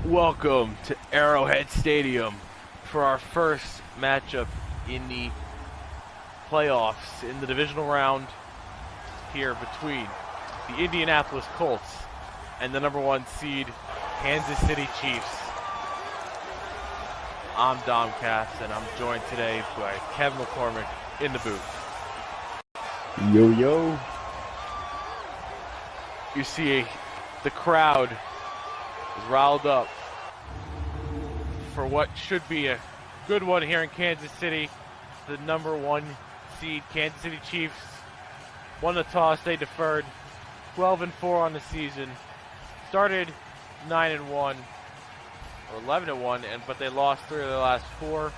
Welcome to Arrowhead Stadium for our first matchup in the playoffs in the divisional round here between the Indianapolis Colts and the number 1 seed Kansas City Chiefs. I'm Dom Cass, and I'm joined today by Kevin McCormick in the booth. Yo, yo. You see the crowd is riled up for what should be a good one here in Kansas City. The number 1 seed Kansas City Chiefs won the toss. They deferred. 12-4 on the season. Started 9-1 or 11-1, but they lost 3 of their last 4.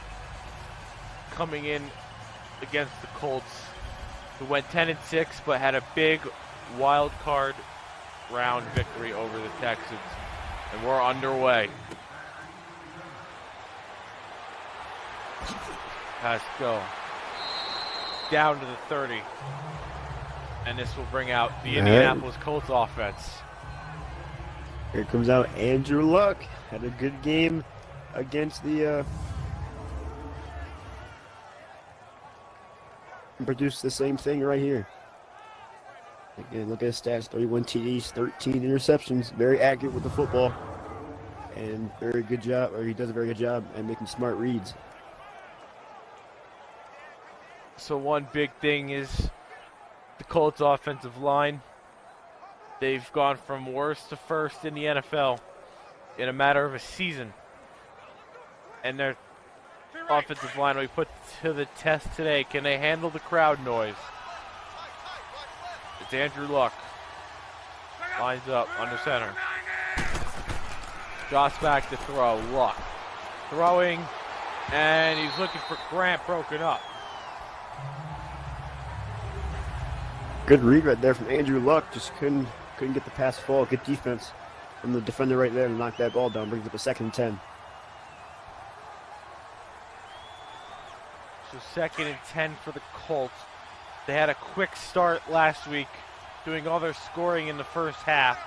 Coming in against the Colts, who went 10-6, but had a big wild card round victory over the Texans, and we're underway. Pass go down to the 30, and this will bring out the Indianapolis Colts offense. Here comes out Andrew Luck. Had a good game against the produced the same thing right here. Again, look at his stats: 31 TDs, 13 interceptions. Very accurate with the football, and very good job, or he does a very good job at making smart reads. So one big thing is the Colts offensive line. They've gone from worst to first in the NFL in a matter of a season. And their offensive line will be put to the test today. Can they handle the crowd noise? It's Andrew Luck. Lines up under center. Drops back to throw. Luck throwing, and he's looking for Grant, broken up. Good read right there from Andrew Luck. Just couldn't get the pass fall. Good defense from the defender right there to knock that ball down. Brings up a 2nd and 10. So 2nd and 10 for the Colts. They had a quick start last week, doing all their scoring in the first half.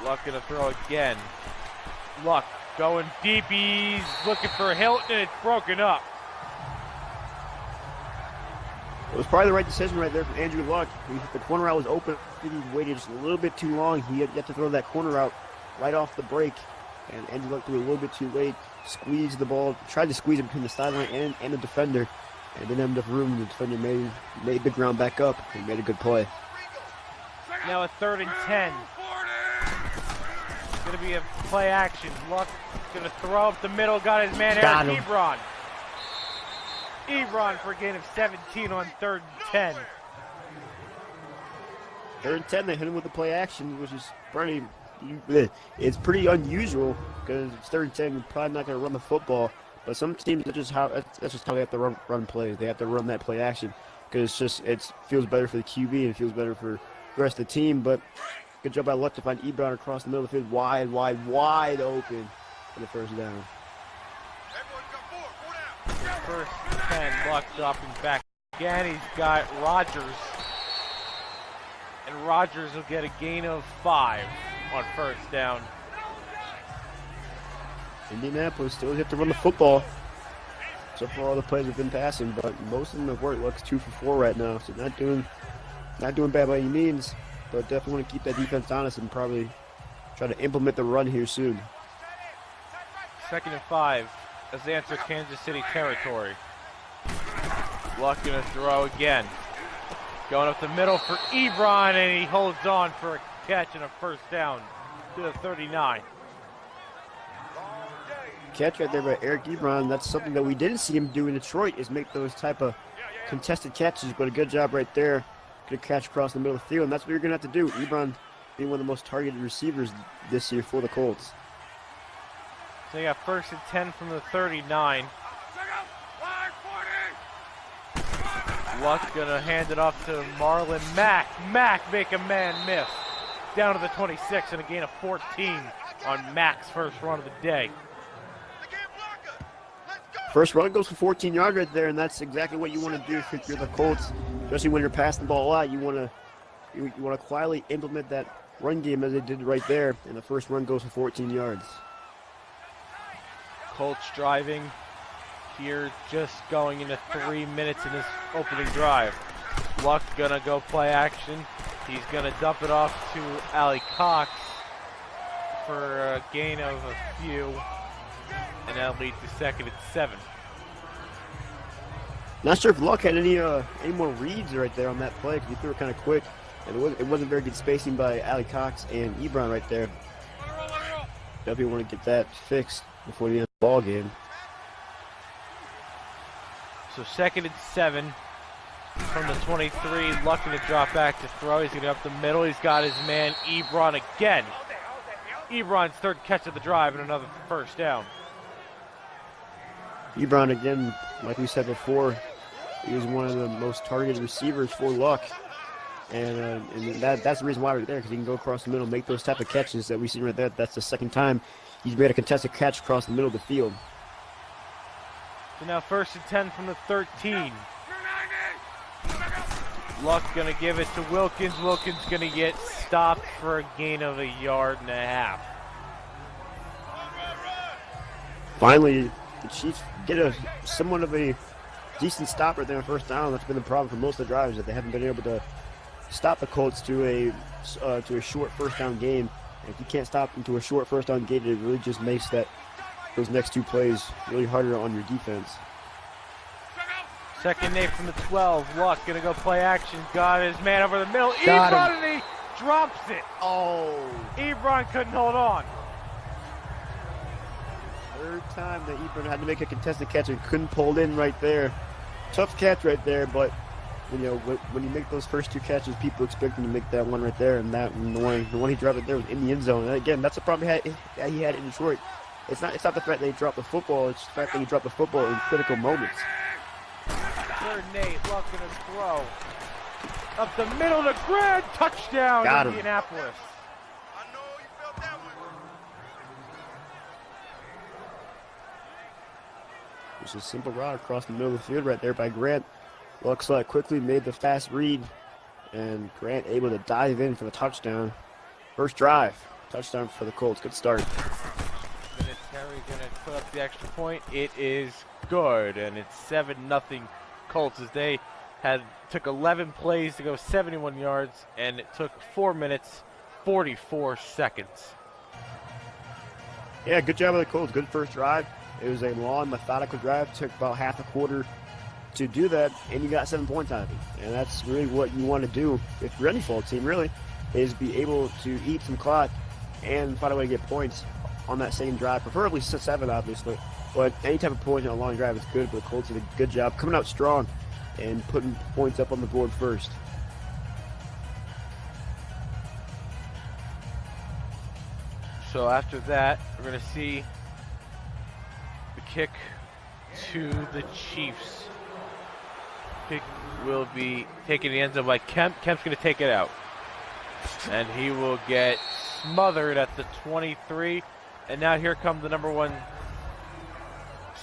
Luck gonna throw again. Luck going deep. He's looking for Hilton, and it's broken up. It was probably the right decision right there from Andrew Luck. The corner route was open. He waited just a little bit too long. He had to throw that corner route right off the break. And Andrew Luck threw a little bit too late. Squeezed the ball. Tried to squeeze it between the sideline and the defender. And didn't have enough room. The defender made the ground back up. He made a good play. Now a 3rd and 10. It's going to be a play action. Luck going to throw up the middle. Got his man Eric Ebron. Ebron for a gain of 17 on 3rd and 10. 3rd and 10, they hit him with the play action, which is it's pretty unusual because it's 3rd and 10. You're probably not going to run the football, but some teams that's just how they have to run plays. They have to run that play action because it feels better for the QB and it feels better for the rest of the team. But good job by Luck to find Ebron across the middle of the field, wide open for the 1st down. 1st and 10, Luck dropping back again. He's got Rodgers, and Rodgers will get a gain of 5 on 1st down. Indianapolis still have to run the football. So far, all the plays have been passing, but most of them have worked. Luck's 2 for 4 right now, so not doing bad by any means, but definitely want to keep that defense honest and probably try to implement the run here soon. 2nd and 5. As they enter Kansas City territory. Luck gonna throw again. Going up the middle for Ebron, and he holds on for a catch and a 1st down to the 39. Catch right there by Eric Ebron. That's something that we didn't see him do in Detroit, is make those type of contested catches. But a good job right there. Good catch across the middle of the field, and that's what you're gonna have to do. Ebron being one of the most targeted receivers this year for the Colts. So they got 1st and 10 from the 39. Luck gonna hand it off to Marlon Mack. Mack make a man miss. Down to the 26 and a gain of 14 on Mack's 1st run of the day. First run goes for 14 yards right there, and that's exactly what you want to do if you're the Colts, especially when you're passing the ball a lot. You want to quietly implement that run game as they did right there, and the first run goes for 14 yards. Colts driving here, just going into 3 minutes in this opening drive. Luck gonna go play action. He's gonna dump it off to Ali Cox for a gain of a few, and that leads to 2nd and 7. Not sure if Luck had any more reads right there on that play, because he threw it kind of quick, and it wasn't very good spacing by Ali Cox and Ebron right there. Definitely want to get that fixed before the end of the ball game. So 2nd and 7 from the 23. Luck to drop back to throw. He's going to go up the middle. He's got his man Ebron again. Ebron's 3rd catch of the drive and another first down. Ebron, again, like we said before, he was one of the most targeted receivers for Luck. And that's the reason why we're there, because he can go across the middle and make those type of catches that we see right there. That's the 2nd time he's made a contested catch across the middle of the field. So now 1st and 10 from the 13. Luck gonna give it to Wilkins. Wilkins gonna get stopped for a gain of 1.5 yards. Finally, the Chiefs get somewhat of a decent stop right there on 1st down. That's been the problem for most of the drives, that they haven't been able to stop the Colts to a short 1st down game. And if you can't stop them to a short 1st down game, it really just makes those next 2 plays really harder on your defense. 2nd and 8 from the 12. Luck gonna go play action. Got his man over the middle. Got Ebron, him. and he drops it. Oh! Ebron couldn't hold on. 3rd time that Ebron had to make a contested catch and couldn't pull it in right there. Tough catch right there, but when you make those first 2 catches, people expect him to make that one right there, and the one he dropped it there was in the end zone. And again, that's the problem he had in Detroit. It's not the fact that he dropped the football; it's the fact that he dropped the football in critical moments. 3rd and 8. Luck gonna throw up the middle to Grant. Touchdown, Got him. Indianapolis. Just a simple route across the middle of the field right there by Grant. Luck saw it quickly, made the fast read, and Grant able to dive in for the touchdown. 1st drive, touchdown for the Colts. Good start. Terry gonna put up the extra point. It is good, and it's 7-0 Colts, as they took 11 plays to go 71 yards, and it took 4 minutes 44 seconds. Yeah, good job of the Colts. Good 1st drive. It was a long, methodical drive. Took about half a quarter to do that, and you got 7 points out of it. And that's really what you want to do if you're any football team, really, is be able to eat some clock and find a way to get points on that same drive, preferably 7, obviously. But any type of points on a long drive is good, but the Colts did a good job coming out strong and putting points up on the board first. So after that, we're going to see the kick to the Chiefs. Kick will be taken in the end zone by Kemp. Kemp's going to take it out. And he will get smothered at the 23. And now here comes the number 1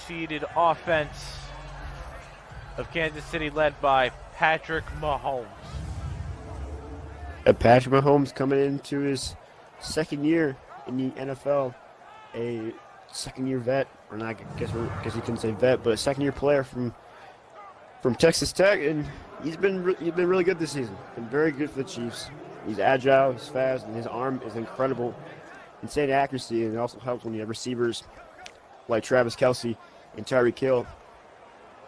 seeded offense of Kansas City, led by Patrick Mahomes. Patrick Mahomes coming into his 2nd year in the NFL, a 2nd-year vet, or not, I guess you couldn't say vet, but a 2nd-year player from Texas Tech, and he's been really good this season. Been very good for the Chiefs. He's agile, he's fast, and his arm is incredible. Insane accuracy, and it also helps when you have receivers like Travis Kelce and Tyreek Hill.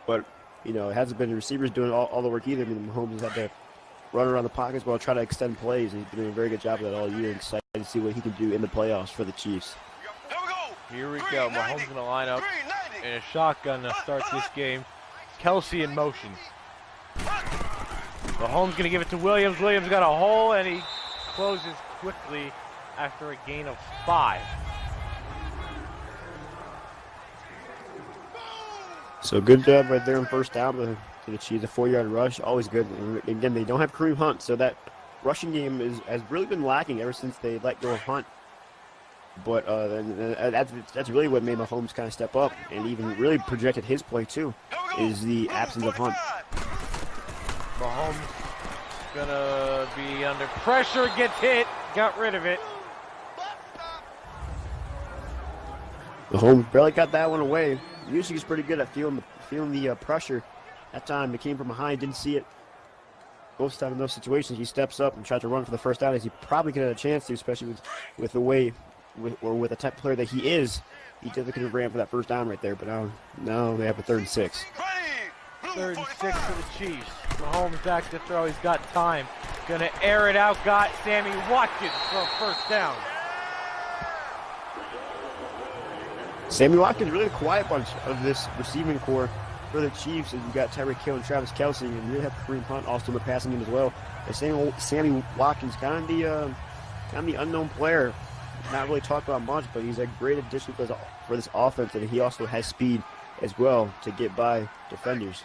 But it hasn't been the receivers doing all the work either. I mean, Mahomes has had to run around the pockets while trying to extend plays, and he's been doing a very good job of that all year. And excited to see what he can do in the playoffs for the Chiefs. Here we go. Mahomes going to line up in a shotgun to start this game. Kelce in motion. Mahomes going to give it to Williams. Williams got a hole, and he closes quickly after a gain of 5. So good job right there on 1st down to the Chiefs. A 4-yard rush, always good. And again, they don't have Kareem Hunt, so that rushing game has really been lacking ever since they let go of Hunt. But that's really what made Mahomes kind of step up and even really projected his play too, is the absence of Hunt. Mahomes gonna be under pressure, gets hit, got rid of it. Mahomes barely got that one away. Usually he's pretty good at feeling the pressure. That time it came from behind, didn't see it. Most of the time in those situations, he steps up and tries to run for the first down, as he probably could have a chance to, especially with the way, with the type of player that he is. He definitely could have ran for that first down right there, but now they have a 3rd and 6. 3rd and 6 for the Chiefs. Mahomes back to throw. He's got time. Gonna air it out. Got Sammy Watkins for a first down. Sammy Watkins really a quiet bunch of this receiving core for the Chiefs, as you got Tyreek Hill and Travis Kelce, and you really have Kareem Hunt also in the passing game as well. And Sammy Watkins, kind of the unknown player, not really talked about much, but he's a great addition for this offense, and he also has speed as well to get by defenders.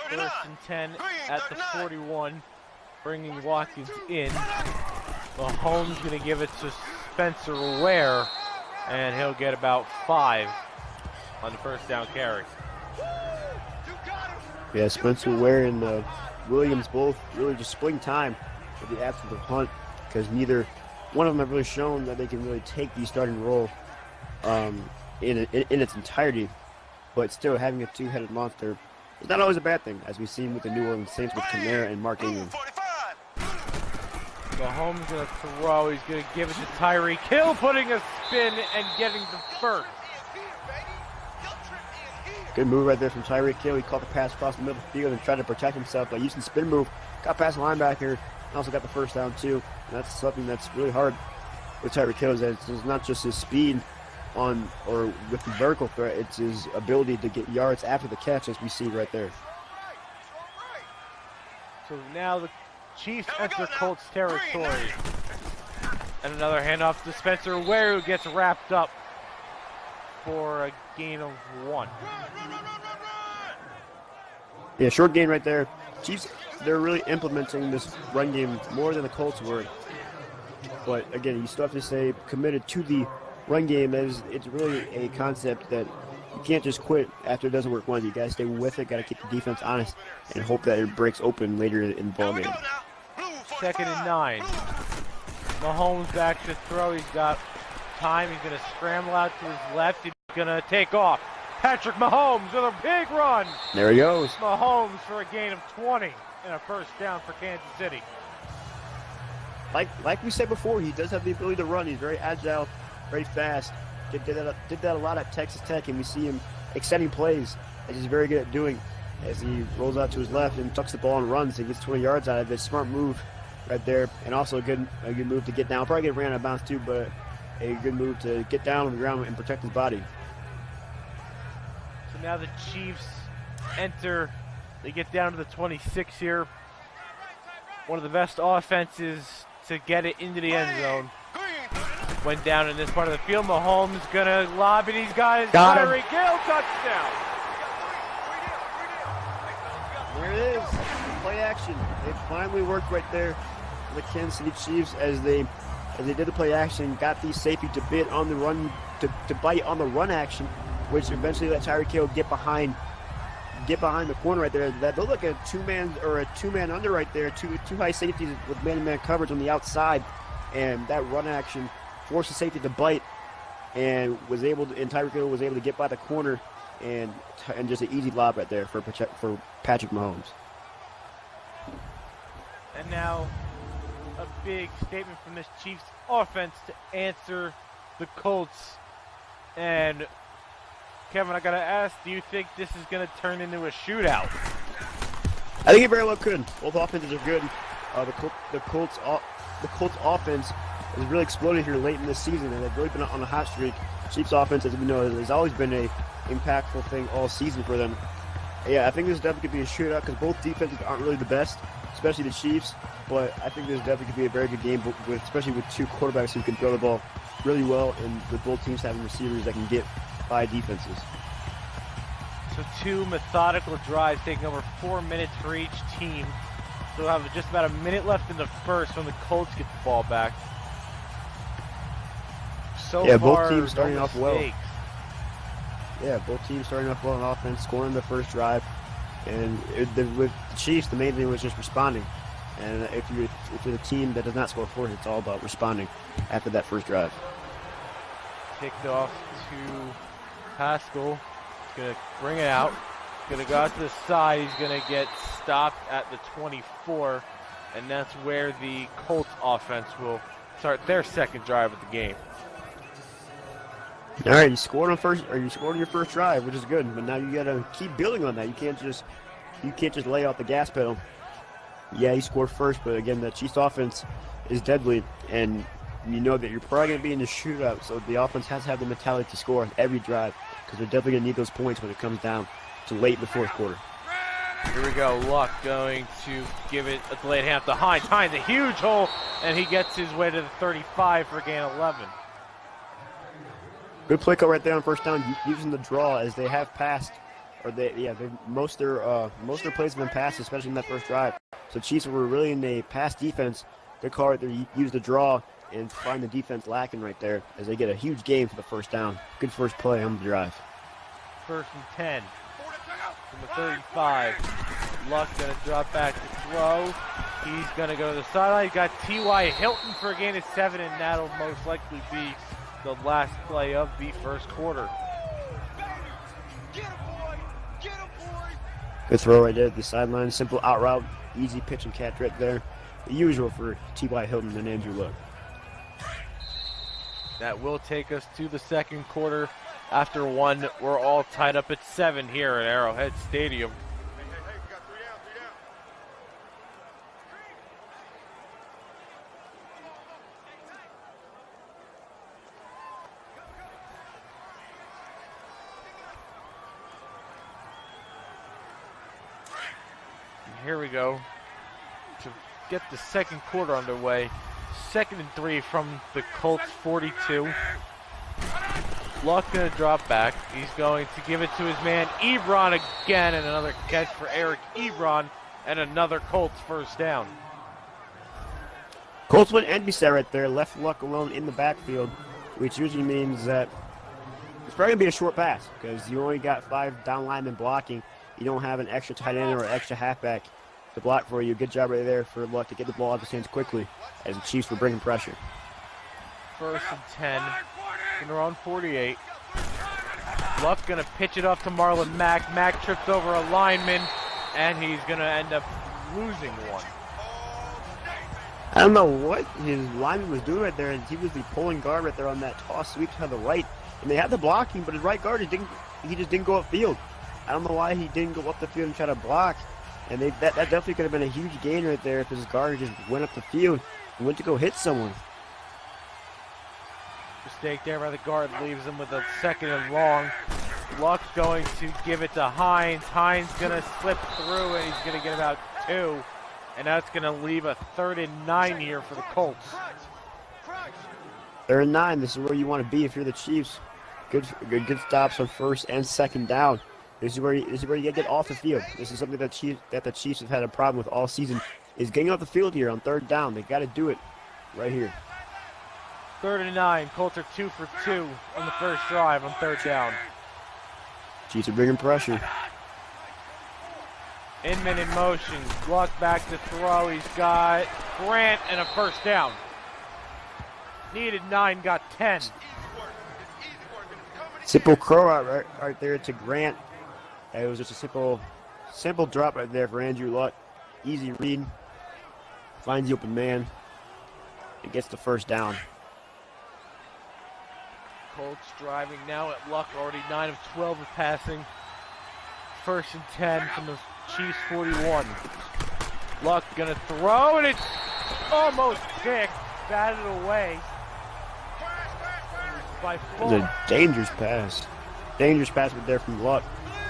1st and 10 at the 41, bringing Watkins in. Mahomes going to give it to Spencer Ware, and he'll get about 5 on the first down carry. Yeah, Spencer Ware and Williams both really just splitting time with the absence of Hunt, because neither one of them have really shown that they can really take the starting role in its entirety. But still, having a two-headed monster is not always a bad thing, as we've seen with the New Orleans Saints with Kamara and Mark Ingram. Mahomes going to throw. He's going to give it to Tyreek Hill, putting a spin and getting the first. Good move right there from Tyreek Hill. He caught the pass across the middle of the field and tried to protect himself by using the spin move. Got past the linebacker and also got the first down too. And that's something that's really hard with Tyreek Hill, is that it's not just his speed on or with the vertical threat, it's his ability to get yards after the catch, as we see right there. So now the Chiefs enter Colts territory. And another handoff to Spencer Ware, who gets wrapped up for a gain of 1. Yeah, short gain right there. Chiefs, they're really implementing this run game more than the Colts were. But again, you still have to stay committed to the run game, as it's really a concept that you can't just quit after it doesn't work once. You got to stay with it, got to keep the defense honest, and hope that it breaks open later in the ball game. 2nd and 9. Mahomes back to throw. He's got time. He's going to scramble out to his left. He's going to take off. Patrick Mahomes with a big run. There he goes. Mahomes for a gain of 20 and a first down for Kansas City. Like we said before, he does have the ability to run. He's very agile, very fast. Did that a lot at Texas Tech, and we see him extending plays, as he's very good at doing, as he rolls out to his left and tucks the ball and runs and gets 20 yards out of it. Smart move right there, and also a good move to get down. Probably get ran out of bounds too, but a good move to get down on the ground and protect his body. So now the Chiefs enter. They get down to the 26 here. One of the best offenses to get it into the end zone. Went down in this part of the field. Mahomes gonna lob it. He's got his Tyreek Hill touchdown. There it is. Play action. It finally worked right there for the Kansas City Chiefs, as they did the play action, got the safety to bite on the run, to bite on the run action, which eventually let Tyreek Hill get behind the corner right there. That looked like a two-man under right there. Two high safeties with man-to-man coverage on the outside, and that run action forced the safety to bite, and Tyreek Hill was able to get by the corner, and just an easy lob right there for Patrick Mahomes. And now a big statement from this Chiefs offense to answer the Colts. And Kevin, I gotta ask, do you think this is gonna turn into a shootout? I think it very well could. Both offenses are good. The Colts offense has really exploded here late in this season, and they've really been on a hot streak. Chiefs offense, as we know, has always been a impactful thing all season for them. Yeah, I think this definitely could be a shootout, because both defenses aren't really the best, especially the Chiefs. But I think this definitely could be a very good game, especially with two quarterbacks who can throw the ball really well, and with both teams having receivers that can get by defenses. So 2 methodical drives taking over 4 minutes for each team. So we'll have just about a minute left in the first when the Colts get the ball back. So yeah, far, both teams starting off well. mistakes. Yeah, both teams starting off well on offense, scoring the first drive. And with the Chiefs, the main thing was just responding. And if you're the team that does not score first, it's all about responding after that first drive. Kicked off to Haskell. He's going to bring it out. Going to go out to the side. He's going to get stopped at the 24. And that's where the Colts offense will start their second drive of the game. All right, you scored on your first drive, which is good. But now you got to keep building on that. You can't just lay off the gas pedal. Yeah, you scored first, but again, the Chiefs offense is deadly, and you know that you're probably going to be in the shootout. So the offense has to have the mentality to score on every drive because they're definitely going to need those points when it comes down to late in the fourth quarter. Here we go. Luck going to give it a delayed half to Hines. Hines, a huge hole, and he gets his way to the 35 for gain 11. Good play call right there on first down, using the draw as they have passed, or most of their plays have been passed, especially in that first drive. So Chiefs were really in a pass defense. Good call right there. You use the draw and find the defense lacking right there as they get a huge gain for the first down. Good first play on the drive. 1st and 10 from the 35. Luck going to drop back to throw. He's going to go to the sideline. He's got T.Y. Hilton for a gain of 7, and that'll most likely be the last play of the first quarter. Good throw right there at the sideline. Simple out route. Easy pitch and catch right there. The usual for T.Y. Hilton and Andrew Luck. That will take us to the second quarter. After one, we're all tied up at 7 here at Arrowhead Stadium. Here we go to get the second quarter underway. 2nd and 3 from the Colts 42. Luck going to drop back. He's going to give it to his man Ebron again, and another catch for Eric Ebron, and another Colts first down. Colts went empty set right there, left Luck alone in the backfield, which usually means that it's probably going to be a short pass because you only got 5 down linemen blocking. You don't have an extra tight end or extra halfback to block for you. Good job right there for Luck to get the ball out of his hands quickly as the Chiefs were bringing pressure. 1st and 10 from around 48. Luck going to pitch it off to Marlon Mack. Mack trips over a lineman, and he's going to end up losing one. I don't know what his lineman was doing right there, and he was the pulling guard right there on that toss sweep to the right. And they had the blocking, but his right guard he just didn't go upfield. I don't know why he didn't go up the field and try to block. And that definitely could have been a huge gain right there if his guard just went up the field and went to go hit someone. Mistake there by the guard leaves him with a 2nd and long. Luck going to give it to Hines. Hines going to slip through, and he's going to get about 2. And that's going to leave a 3rd and 9 here for the Colts. 3rd and 9. This is where you want to be if you're the Chiefs. Good stops on 1st and 2nd down. This is where you get off the field. This is something that the Chiefs have had a problem with all season, is getting off the field here on 3rd down. They got to do it right here. 3rd and 9. Colts are 2 for 2 on the first drive on 3rd down. Chiefs are bringing pressure. Inman in motion. Luck back to throw. He's got Grant and a first down. Needed 9, got 10. Simple crow out right there to Grant. It was just a simple drop right there for Andrew Luck. Easy read. Finds the open man. And gets the first down. Colts driving now at Luck, already 9 of 12 of passing. 1st and 10 from the Chiefs 41. Luck gonna throw, and it's almost picked. Batted away. By it was a dangerous pass. Dangerous pass right there from Luck.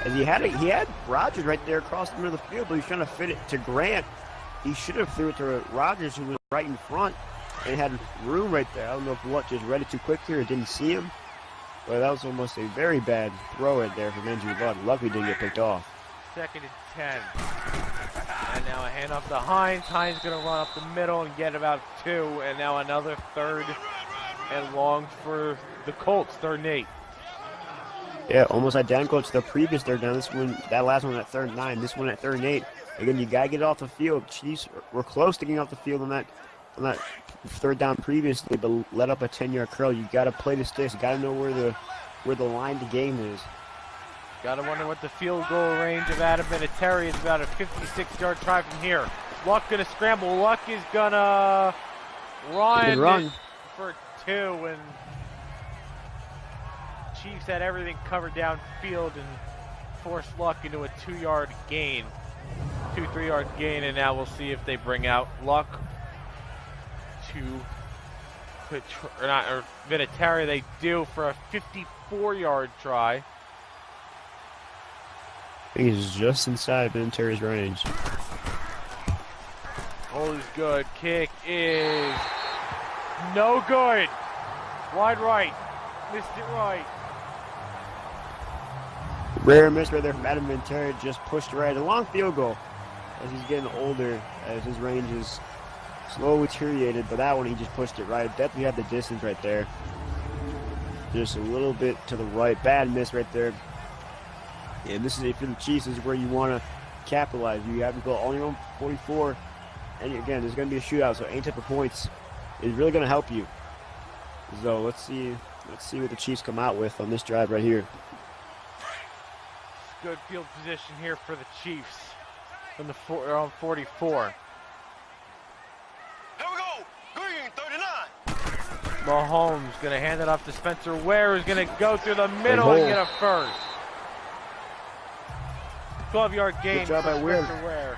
As he had Rodgers right there across the middle of the field, but he's trying to fit it to Grant. He should have threw it to Rodgers, who was right in front and had room right there. I don't know if Luck just read it too quickly or didn't see him, but that was almost a very bad throw right there from Andrew Luck. Luckily didn't get picked off. 2nd and 10. And now a handoff to Hines. Hines going to run up the middle and get about 2. And now another 3rd and long for the Colts, 3rd and 8. Yeah, almost identical to the previous third down. This one, that last one at 3rd and 9. This one at 3rd and 8. Again, you gotta get off the field. Chiefs were close to getting off the field on that 3rd down previously, but let up a 10-yard curl. You gotta play the sticks. You gotta know where the line to game is. Gotta wonder what the field goal range of Adam Vinatieri is. About a 56-yard try from here. Luck gonna scramble. Luck is gonna run for 2, and Chiefs had everything covered downfield and forced Luck into a 2-yard gain. 3-yard gain, and now we'll see if they bring out Luck or Vinatieri. They do for a 54-yard try. I think he's just inside Vinatieri's range. Hold is good. Kick is no good. Wide right. Missed it right. Rare miss right there from Adam Vinatieri. Just pushed right. A long field goal as he's getting older, as his range is slowly deteriorated. But that one, he just pushed it right. Definitely had the distance right there. Just a little bit to the right. Bad miss right there. And this is, if you're the Chiefs, this is where you want to capitalize. You have to go on your own 44. And again, there's going to be a shootout, so any type of points is really going to help you. So let's see what the Chiefs come out with on this drive right here. Good field position here for the Chiefs from the 44. Here we go. Green 39. Mahomes going to hand it off to Spencer Ware, who's going to go through the middle and get a first. 12-yard gain Good job for by Spencer Ware.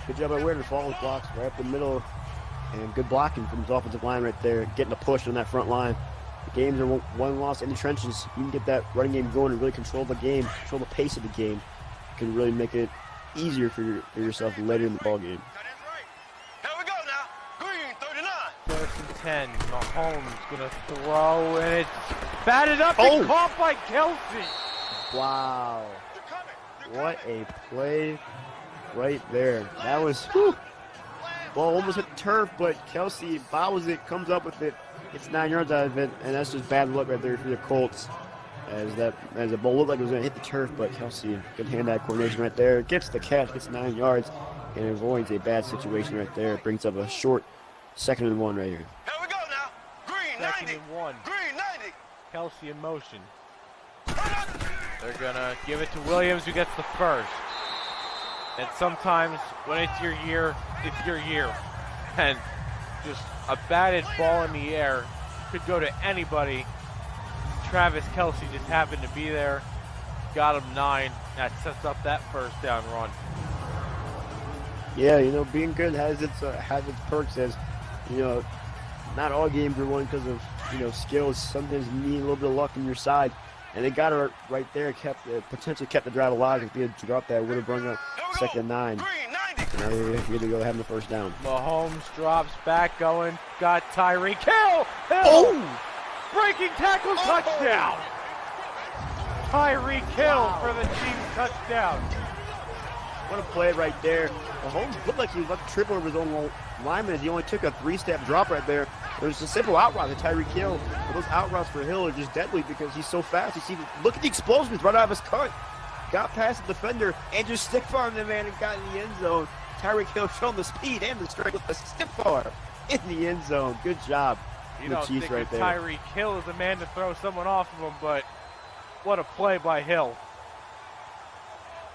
Good job by Ware to follow his blocks right up the middle. And good blocking from his offensive line right there, getting a push on that front line. The games are one loss in the trenches. You can get that running game going and really control the game, control the pace of the game. You can really make it easier for yourself later in the ball game. Here we go now. Green 39. 1st and 10. Mahomes going to throw, and it's batted up and caught by Kelsey. Wow. They're coming. What a play right there. That was, whew. Ball almost hit the turf, but Kelsey bobbles it, comes up with it, gets 9 yards out of it, and that's just bad luck right there for the Colts. As the ball looked like it was going to hit the turf, but Kelsey, good hand-eye coordination right there, gets the catch, gets 9 yards, and avoids a bad situation right there. It brings up a short 2nd and 1 right here. Here we go now. Green 90. 2nd and 1. Green 90. Kelsey in motion. They're going to give it to Williams, who gets the first. And sometimes when it's your year, it's your year. And just a batted ball in the air could go to anybody. Travis Kelsey just happened to be there. Got him 9. That sets up that first down run. Yeah, being good has its perks. As not all games are won because of skills. Sometimes you need a little bit of luck on your side. And they got it right there, potentially kept the drive alive. If they had dropped that, would have brought up 2nd and 9. Green 90. Now they're going to go having the first down. Mahomes drops back, going, got Tyreek Hill! Breaking tackle, touchdown! Tyreek Hill for the Chiefs touchdown. What a play right there. Mahomes looked like he was about to trip over his own lineman. He only took a 3-step drop right there. It was a simple out route to Tyreek Hill. But those out routes for Hill are just deadly because he's so fast. You see, look at the explosions right out of his cut. Got past the defender and just stick farmed the man and got in the end zone. Tyreek Hill showing the speed and the strength with the stiff arm in the end zone. Good job. You the don't Chiefs think right there. Tyreek Hill is a man to throw someone off of him, but what a play by Hill.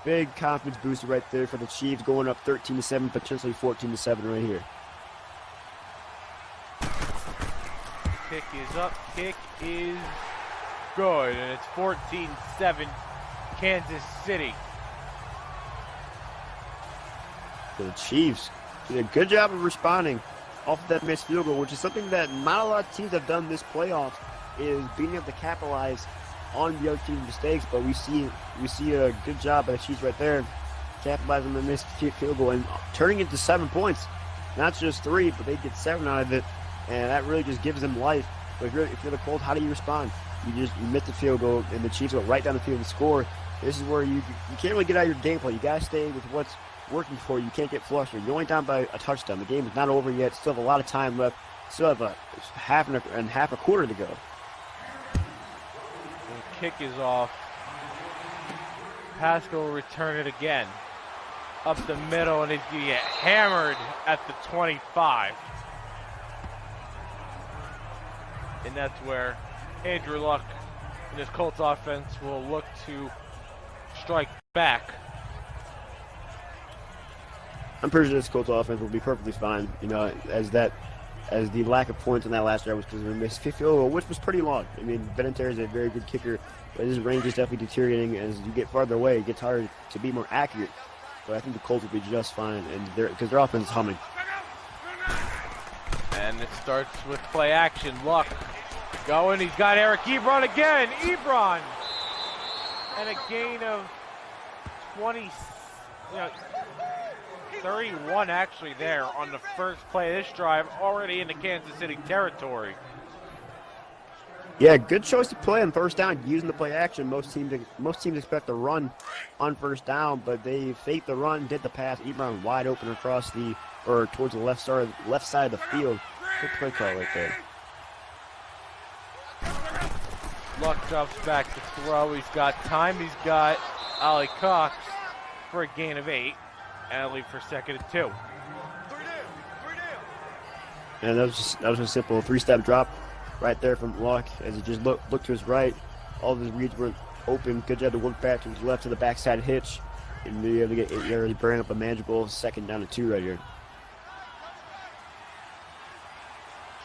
Big confidence booster right there for the Chiefs, going up 13-7, potentially 14-7 right here. Kick is up, kick is good, and it's 14-7 Kansas City. The Chiefs did a good job of responding off that missed field goal, which is something that not a lot of teams have done this playoffs, is being able to capitalize on the other team's mistakes. But we see a good job by the Chiefs right there, capitalizing on the missed field goal and turning it to 7 points. Not just 3, but they get 7 out of it, and that really just gives them life. But if you're the Colts, how do you respond? You miss the field goal, and the Chiefs go right down the field and score. This is where you can't really get out of your game plan. You got to stay with what's working for you. You can't get flustered. You're only down by a touchdown. The game is not over yet. Still have a lot of time left. Still have half a quarter to go. kick is off. Pascal will return it again. Up the middle, and it's going to get hammered at the 25. And that's where Andrew Luck and his Colts offense will look to strike back. I'm pretty sure this Colts offense will be perfectly fine, you know, as the lack of points in that last drive was because of a missed field goal, which was pretty long. I mean, Vinatieri is a very good kicker, but his range is definitely deteriorating. As you get farther away, it gets harder to be more accurate. But I think the Colts will be just fine, and because their offense is humming. And it starts with play action. Luck going. He's got Eric Ebron again. Ebron, and a gain of 31 actually there on the first play of this drive, already into Kansas City territory. Yeah, good choice to play on first down, using the play action. Most teams expect to run on first down, but they faked the run, did the pass. Ebron wide open across towards the left side of the field. Good play call right there. Luck drops back to throw. He's got time. He's got Ollie Cox for a gain of 8, and a lead for 2nd and 2. And that was a simple 3-step drop right there from Luck as he just looked to his right. All of his reads were open. Good job to work back to his left to the backside hitch and be able to get 8 yards, burn up a manageable 2nd down and 2 right here.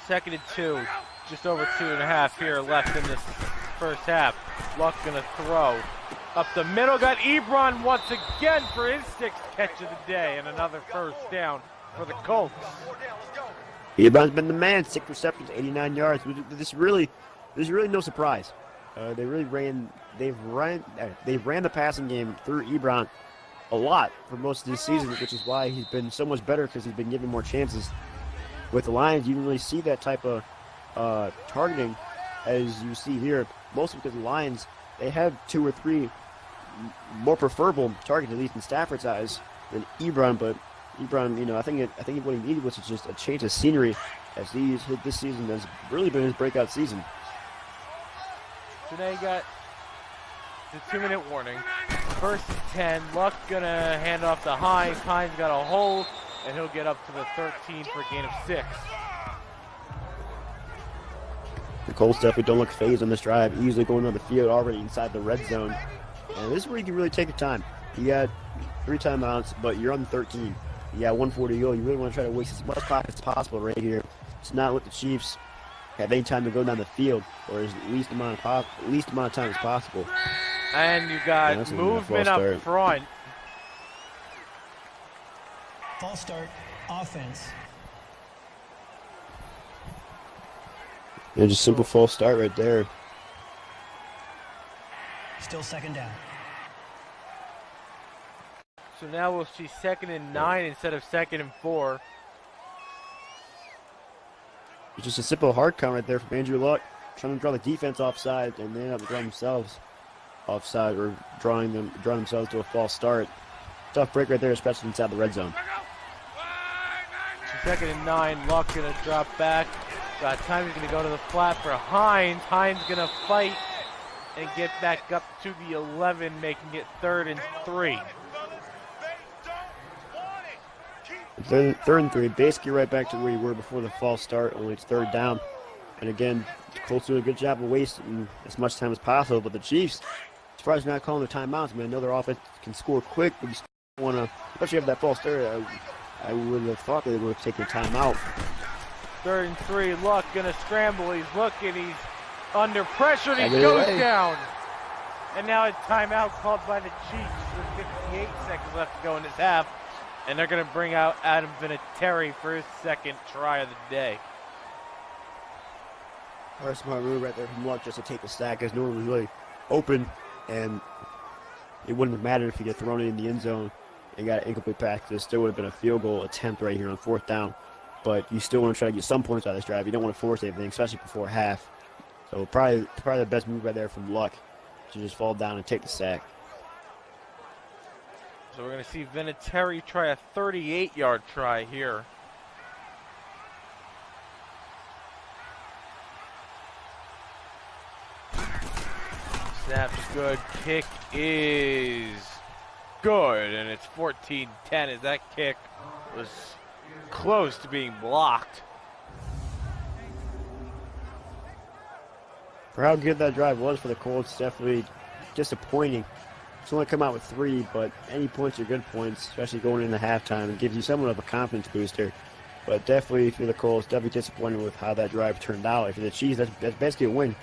2nd and 2, just over 2.5 here left in this first half. Luck gonna throw up the middle. Got Ebron once again for his 6th catch of the day and another first down for the Colts. Ebron's been the man. 6 receptions, 89 yards. This really no surprise. They ran the passing game through Ebron a lot for most of this season, which is why he's been so much better because he's been given more chances. With the Lions, you didn't really see that type of targeting as you see here, mostly because the Lions, they have 2 or 3 more preferable targets, at least in Stafford's eyes, than Ebron. But Ebron, you know, I think what he needed was just a change of scenery, as this season has really been his breakout season. So now you got the 2-minute warning. 1st and 10. Luck gonna hand off to Hines. Hines got a hold, and he'll get up to the 13 for a gain of 6. The Colts definitely don't look phased on this drive, easily going on the field already inside the red zone. And this is where you can really take your time. You got 3 timeouts, but you're on the 13. You got 140 to go. You really want to try to waste as much clock as possible right here. It's not let the Chiefs have any time to go down the field, or as least amount of time as possible. And you got movement up front. False start, offense. Yeah, just simple false start right there. Still 2nd down. So now we'll see 2nd and 9 instead of 2nd and 4. It's just a simple hard count right there from Andrew Luck, trying to draw the defense offside, and they end up drawing themselves offside, or drawing themselves to a false start. Tough break right there, especially inside the red zone. So 2nd and 9, Luck gonna drop back. Got time, he's gonna go to the flat for Hines. Hines gonna fight and get back up to the 11, making it 3rd and 3. 3rd and 3, basically right back to where you were before the false start, only it's 3rd down. And again, the Colts doing a good job of wasting as much time as possible, but the Chiefs, surprised they're not calling their timeouts. I mean, I know their offense can score quick, but you still want to, especially after that false start, I would have thought they would have taken a timeout. 3rd and 3, Luck gonna scramble, he's looking, he's under pressure, and he goes down. And now a timeout called by the Chiefs with 58 seconds left to go in this half. And they're gonna bring out Adam Vinatieri for his 2nd try of the day. Very smart move right there from Luck just to take the sack, as no one was really open, and it wouldn't have mattered if he had thrown it in the end zone and got an incomplete pass. There still would have been a field goal attempt right here on 4th down. But you still want to try to get some points out of this drive. You don't want to force anything, especially before half. So probably the best move right there from Luck, to just fall down and take the sack. So we're going to see Vinatieri try a 38-yard try here. Snap's good. Kick is good, and it's 14-10 as that kick was close to being blocked. For how good that drive was for the Colts, definitely disappointing. It's only come out with 3, but any points are good points, especially going into halftime. It gives you somewhat of a confidence booster. But definitely for the Colts, definitely disappointed with how that drive turned out. And for the Chiefs, that's basically a win.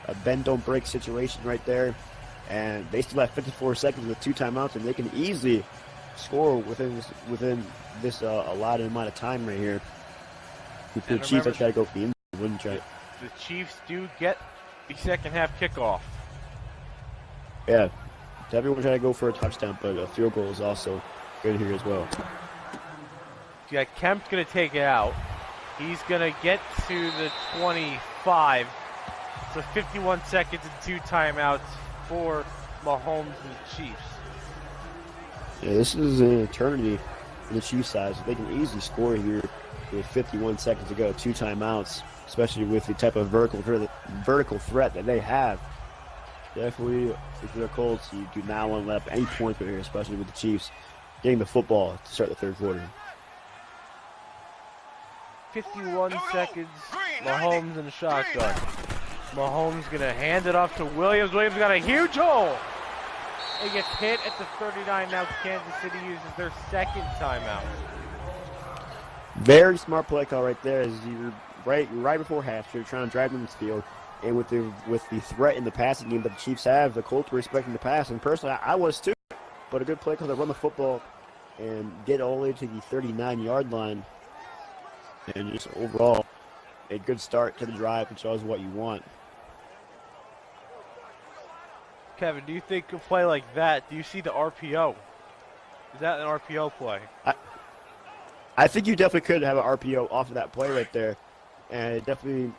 A bend don't break situation right there. And they still have 54 seconds with 2 timeouts, and they can easily score within this allotted amount of time right here. If the Chiefs, I try to go for the end, wouldn't try. The Chiefs do get the second half kickoff. Yeah, everyone try to go for a touchdown, but a field goal is also good here as well. Yeah, Kemp's going to take it out. He's going to get to the 25. So 51 seconds and 2 timeouts for Mahomes and the Chiefs. Yeah, this is an eternity for the Chiefs side, so they can easily score here with 51 seconds to go, 2 timeouts, especially with the type of vertical threat that they have. Definitely, if you're the Colts, you do not want to let up any points here, especially with the Chiefs getting the football to start the third quarter. 51 seconds, Mahomes in the shotgun. Mahomes going to hand it off to Williams. Williams got a huge hole. He gets hit at the 39. Now Kansas City uses their second timeout. Very smart play call right there. As you're right before half, you're trying to drive them to the field. And with the threat in the passing game that the Chiefs have, the Colts were expecting the pass. And personally, I was too. But a good play call to run the football and get all the way to the 39-yard line. And just overall, a good start to the drive, which shows what you want. Kevin, do you think a play like that, do you see the RPO? Is that an RPO play? I think you definitely could have an RPO off of that play right there. And it definitely,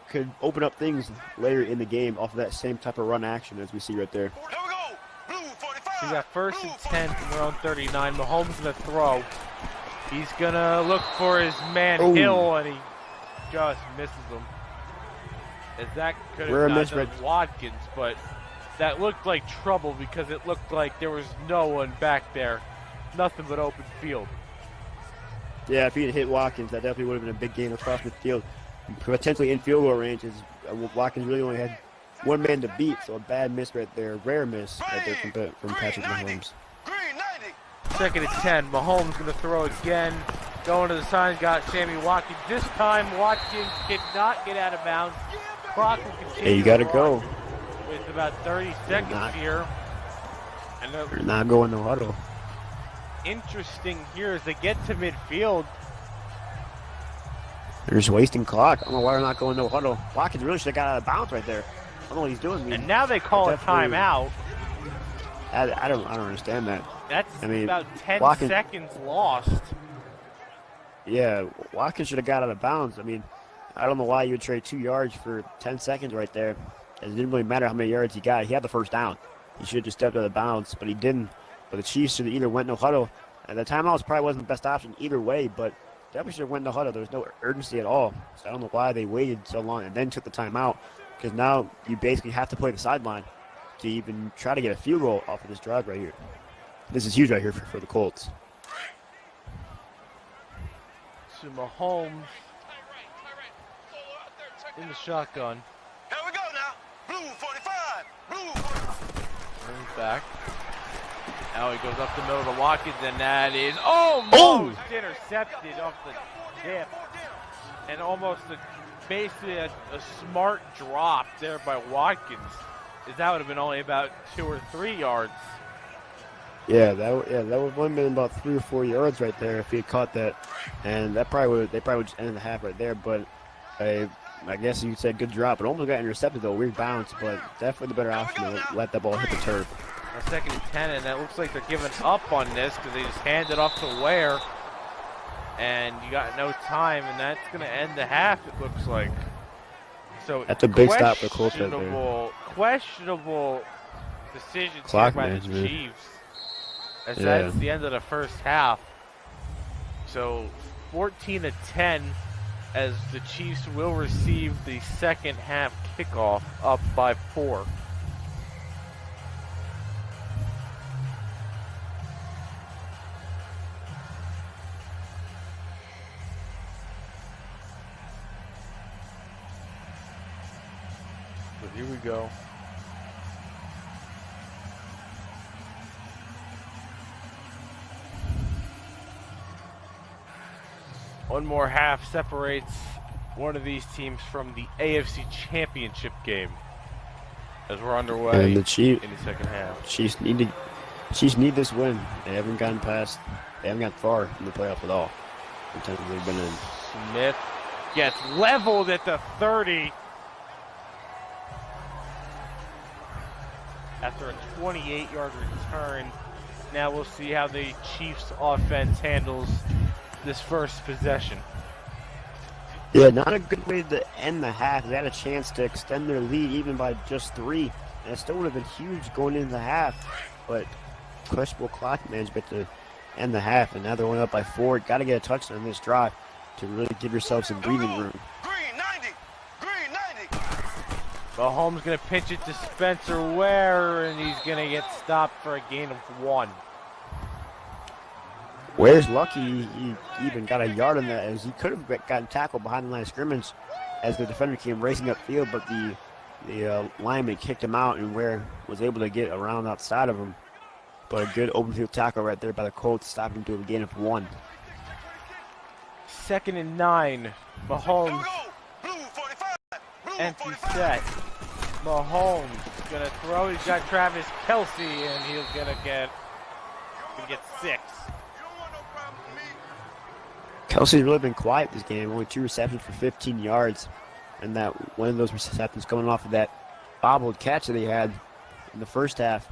could open up things later in the game off of that same type of run action as we see right there. Here we go. Blue 45. So you got 1st and 10 from their own 39. Mahomes going to throw. He's going to look for his man Hill, and he just misses him. As that could have not done Watkins, but that looked like trouble because it looked like there was no one back there. Nothing but open field. Yeah, if he had hit Watkins, that definitely would have been a big game across the field. Potentially in field goal range, Watkins really only had one man to beat, so a bad miss right there, rare miss right there from Patrick Mahomes. Green 90. 2nd and 10. Mahomes going to throw again. Going to the sign, got Sammy Watkins. This time, Watkins cannot get out of bounds. Clock will continue. Hey, you got to go. With about 30 seconds here. And they're not going no huddle. Interesting here as they get to midfield. They're just wasting clock. I don't know why they're not going no huddle. Watkins really should have got out of bounds right there. I don't know what he's doing. And now they call a timeout. I don't understand that. That's about 10 seconds lost. Yeah, Watkins should have got out of bounds. I don't know why you would trade 2 yards for 10 seconds right there. It didn't really matter how many yards he got. He had the first down. He should have just stepped out of bounds, but he didn't. But the Chiefs should have either went no huddle, and the timeout probably wasn't the best option either way, but definitely should have went no huddle. There was no urgency at all. So I don't know why they waited so long and then took the timeout, because now you basically have to play the sideline to even try to get a field goal off of this drive right here. This is huge right here for the Colts. So Mahomes in the shotgun. Here we go now. Blue 45. Blue 45. Brings back. Now he goes up the middle of the Watkins, and that is almost intercepted off the tip. And almost basically a smart drop there by Watkins. That would have been only about 2 or 3 yards. Yeah, that would have been about 3 or 4 yards right there if he had caught that, and they probably would just ended the half right there. But I guess you said good drop. It almost got intercepted though, weird bounce, but definitely the better option to let that ball hit the turf. A 2nd and 10, and that looks like they're giving up on this because they just hand it off to Ware, and you got no time, and that's going to end the half. It looks like. So that's a big stop for Colts right there. Questionable decisions Clock by the Chiefs. As that's the end of the first half. So 14-10 as the Chiefs will receive the second half kickoff up by 4. Here we go. One more half separates one of these teams from the AFC Championship game as we're underway And the Chiefs, in the second half. Chiefs need this win. They haven't gotten far in the playoffs at all. Until they've been in. Smith gets leveled at the 30 after a 28-yard return. Now we'll see how the Chiefs offense handles this first possession. Yeah, not a good way to end the half. They had a chance to extend their lead even by just 3. And it still would have been huge going into the half. But questionable clock management to end the half. And now they're only up by 4. Got to get a touchdown in this drive to really give yourself some breathing room. Green 90. Green 90. Mahomes going to pinch it to Spencer Ware, and he's going to get stopped for a gain of 1. Ware's lucky he even got a yard on that, as he could have gotten tackled behind the line of scrimmage as the defender came racing upfield, but the lineman kicked him out, and Ware was able to get around outside of him. But a good open field tackle right there by the Colts, stopped him to a gain of 1. 2nd and 9. Mahomes, Blue 45. Blue empty 45. set. Mahomes going to throw. He's got Travis Kelce, and he's going to get 6. You don't want no problem with me. Kelsey's really been quiet this game, only 2 receptions for 15 yards. And that one of those receptions coming off of that bobbled catch that he had in the first half.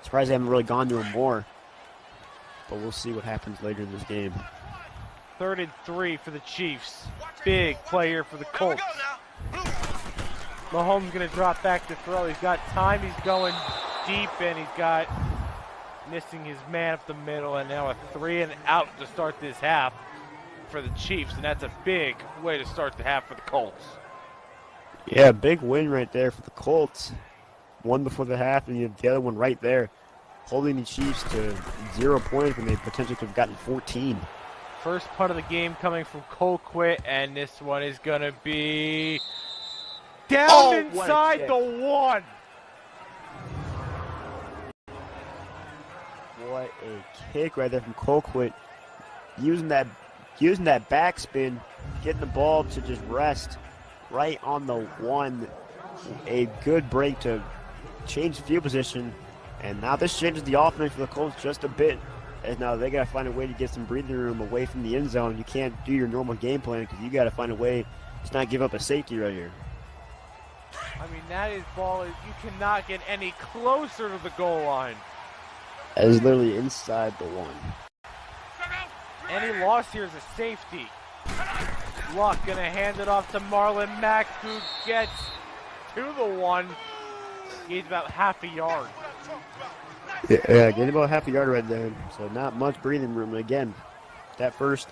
Surprised they haven't really gone to him more. But we'll see what happens later in this game. 3rd and 3 for the Chiefs. Big play here for the Here we Colts. go now. Blue. Mahomes going to drop back to throw. He's got time. He's going deep, and he's got missing his man up the middle, and now a 3 and out to start this half for the Chiefs, and that's a big way to start the half for the Colts. Yeah, big win right there for the Colts. One before the half, and you have the other one right there, holding the Chiefs to 0 points when they potentially could have gotten 14. First punt of the game coming from Colquitt, and this one is going to be down inside the 1. What a kick right there from Colquitt. Using that backspin, getting the ball to just rest right on the 1. A good break to change field position. And now this changes the offense for the Colts just a bit. As now they got to find a way to get some breathing room away from the end zone. You can't do your normal game plan because you got to find a way to not give up a safety right here. I mean, that is ball. You cannot get any closer to the goal line. That is literally inside the 1. Any loss here is a safety. Luck going to hand it off to Marlon Mack, who gets to the 1. He's about half a yard. Yeah, getting about half a yard right there. So not much breathing room. And again, that first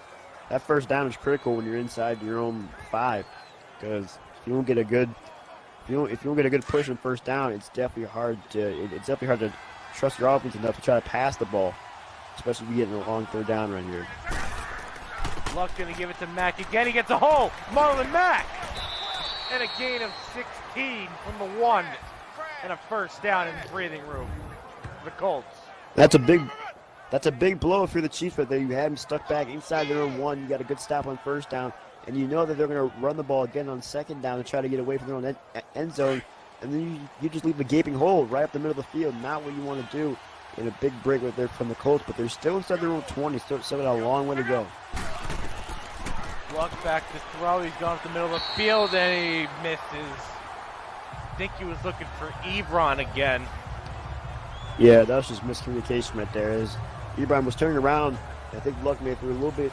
down is critical when you're inside your own 5, because if you don't get a good push on first down, it's definitely hard to trust your offense enough to try to pass the ball, especially if you get in a long 3rd down right here. Luck going to give it to Mack again. He gets a hole. Marlon Mack. And a gain of 16 from the 1. And a first down in the breathing room for the Colts. That's a big blow for the Chiefs right there. You had them stuck back inside their own 1. You got a good stop on first down. And you know that they're going to run the ball again on 2nd down and try to get away from their own end zone. And then you just leave a gaping hole right up the middle of the field. Not what you want to do in a big break right there from the Colts. But they're still inside their own 20. Still got a long way to go. Luck back to throw. He's gone up the middle of the field, and he misses. I think he was looking for Ebron again. Yeah, that was just miscommunication right there. As Ebron was turning around, I think Luck may have threw a little bit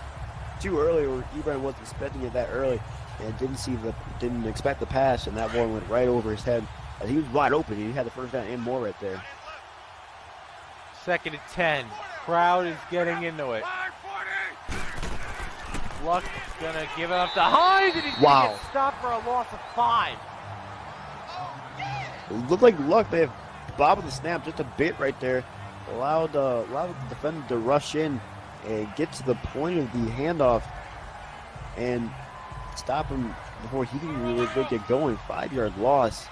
too early, or Ebron wasn't expecting it that early, and didn't expect the pass, and that ball went right over his head. As he was wide open. He had the first down and more right there. 2nd and 10. Crowd is getting into it. Luck is going to give it up to Hines, and he's going to get stopped for a loss of 5. It looked like Luck may have bobbled the snap just a bit right there. Allowed the defender to rush in and get to the point of the handoff and stop him before he can really get going. 5-yard loss.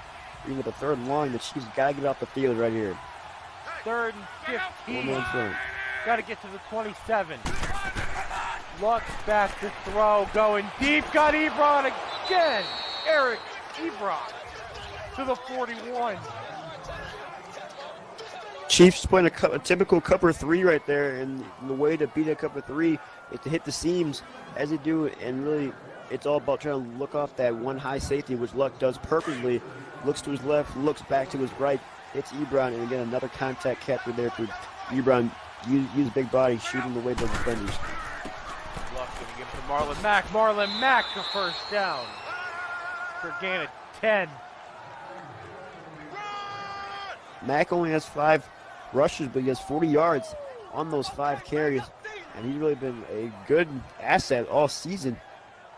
Even with the third and long, the Chiefs got to get off the field right here. 3rd and 15. 1 man front. Got to get to the 27. Luck back to throw, going deep. Got Ebron again. Eric Ebron to the 41. Chiefs playing a typical cover 3 right there, and the way to beat a cover 3 is to hit the seams as they do, and really it's all about trying to look off that one high safety, which Luck does perfectly. Looks to his left, looks back to his right, hits Ebron, and again another contact catcher there for Ebron. Use big body, shooting away the defenders. Luck gonna give it to Marlon Mack. Marlon Mack to first down for a gain of 10. Mack only has 5 rushes, but he has 40 yards on those 5 carries, and he's really been a good asset all season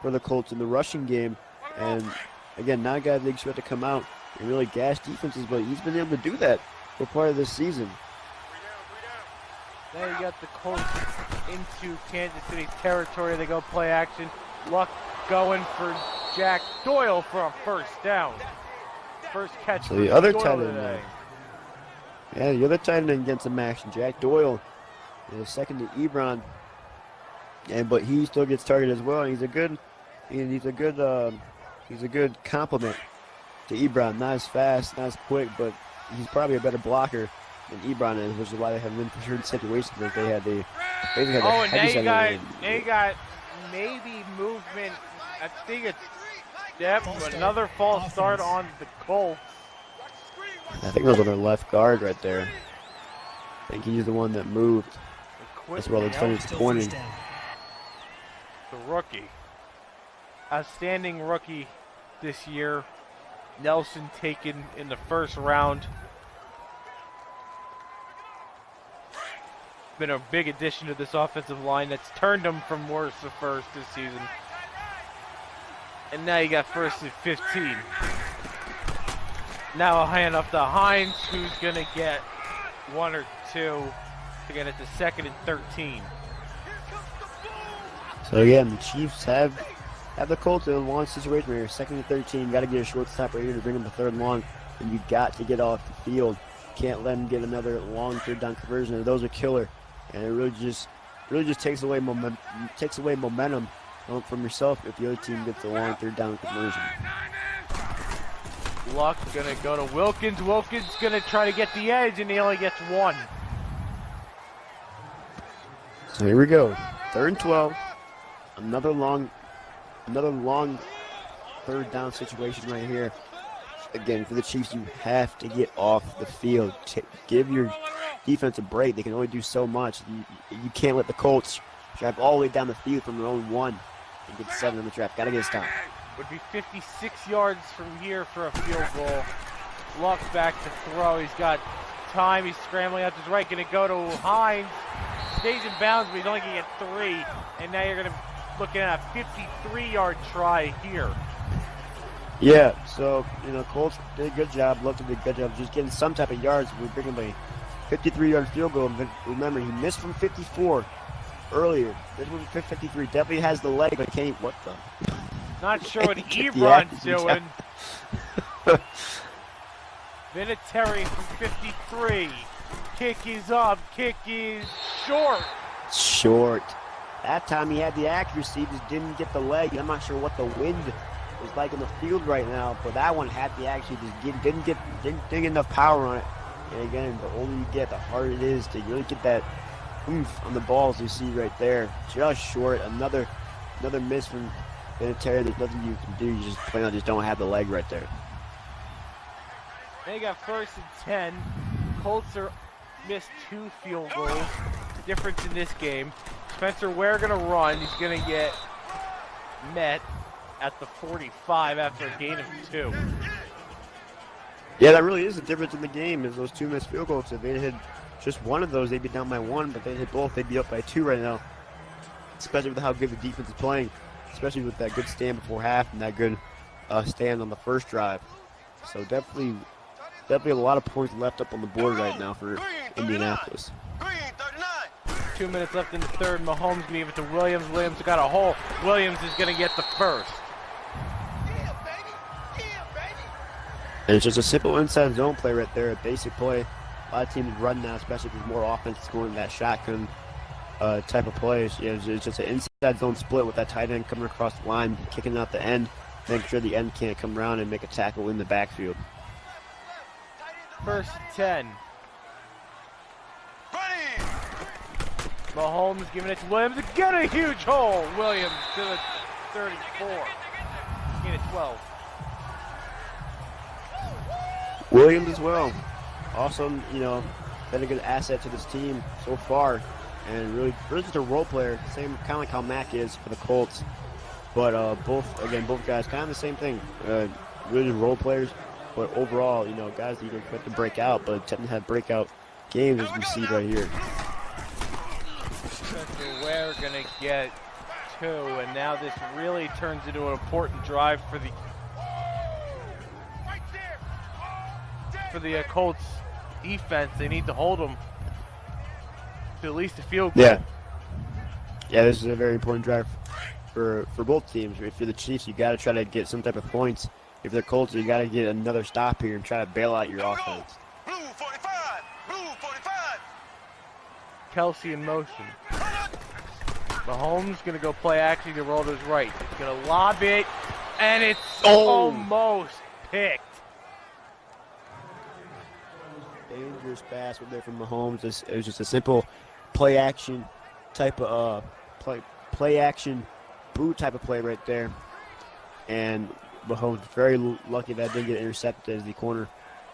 for the Colts in the rushing game. And again, not a guy they expect to come out and really gash defenses, but he's been able to do that for part of this season. Now you got the Colts into Kansas City territory. They go play action. Luck going for Jack Doyle for a first down. First catch So for the other Doyle tight end today. there. Yeah, the other tight end against some action, Jack Doyle, is second to Ebron, but he still gets targeted as well. And he's a good compliment to Ebron. Not as fast, not as quick, but he's probably a better blocker than Ebron is, which is why they have been for certain situations that they had the. And now you got maybe movement. I think it's another false start on the Colts. I think it was on their left guard right there. I think he's the one that moved. That's where the defender's pointing. The rookie. Outstanding rookie this year. Nelson taken in the first round. Been a big addition to this offensive line that's turned them from worst to first this season. And now you got first and 15. Now a hand off to Hines, who's going to get 1 or 2 to get it to 2nd and 13. So again, the Chiefs have the Colts in a long situation right here. 2nd and 13, got to get a short stop right here to bring them to 3rd and long, and you got to get off the field. Can't let them get another long 3rd down conversion. Those are killer, and it really just takes away momentum from yourself if the other team gets a long 3rd down conversion. Luck gonna go to Wilkins. Wilkins gonna try to get the edge, and he only gets 1. So here we go. 3rd and 12. Another long 3rd down situation right here. Again, for the Chiefs, you have to get off the field. Give your defense a break. They can only do so much. You can't let the Colts drive all the way down the field from their own 1 and get 7 in the trap. Got to get a stop. Would be 56 yards from here for a field goal. Luck back to throw. He's got time. He's scrambling out to his right. Going to go to Hines. Stays in bounds, but he's only going to get 3. And now you're going to looking at a 53-yard try here. Yeah, so, Colts did a good job. Luck did a good job just getting some type of yards. We're bringing a 53-yard field goal. But remember, he missed from 54 earlier. This was 53. Definitely has the leg, but can't. What the? Not sure what Ebron's doing. Vinatieri from 53. Kick is up. Kick is short. Short. That time he had the accuracy, just didn't get the leg. I'm not sure what the wind is like in the field right now, but that one had the accuracy, just didn't get enough power on it. And again, the older you get, the harder it is to really get that oomph on the balls you see right there. Just short. Another miss from Vinatieri. There's nothing you can do. You just plain out just don't have the leg right there. They got 1st and 10. Colts are missed 2 field goals. Difference in this game. Spencer Ware gonna run. He's gonna get met at the 45 after a gain of 2. Yeah, that really is the difference in the game, is those 2 missed field goals. If they had just one of those, they'd be down by 1, but they hit both, they'd be up by 2 right now. Especially with how good the defense is playing, especially with that good stand before half and that good stand on the first drive. So definitely a lot of points left up on the board right now for Indianapolis. 2 minutes left in the 3rd. Mahomes gonna give it to Williams. Williams got a hole. Williams is gonna get the first. And it's just a simple inside zone play right there, a basic play. A lot of teams run now, especially if there's more offense going that shotgun type of plays. You know, it's just an inside zone split with that tight end coming across the line, kicking out the end, making sure the end can't come around and make a tackle in the backfield. First 10. Ready. Mahomes giving it to Williams. Again, a huge hole. Williams to the 34. Gain of 12. Williams as well. Also, you know, been a good asset to this team so far. And really just a role player, same kind of like how Mack is for the Colts. But both guys kind of the same thing. Really just role players. But overall, you know, guys that you don't expect to break out, but tend to have breakout games as we see right here. We're going to get 2, and now this really turns into an important drive for the Colts defense. They need to hold them to at least a field goal. Yeah, this is a very important drive for both teams. If you're the Chiefs, you got to try to get some type of points. If they're Colts, you got to get another stop here and try to bail out your offense. Blue 45. Blue 45. Kelsey in motion. Mahomes going to go play action to roll to his right. He's going to lob it, and it's almost picked. Dangerous pass right there from Mahomes. It was just a simple play action type of play action boot type of play right there. And Mahomes very lucky that didn't get intercepted as the corner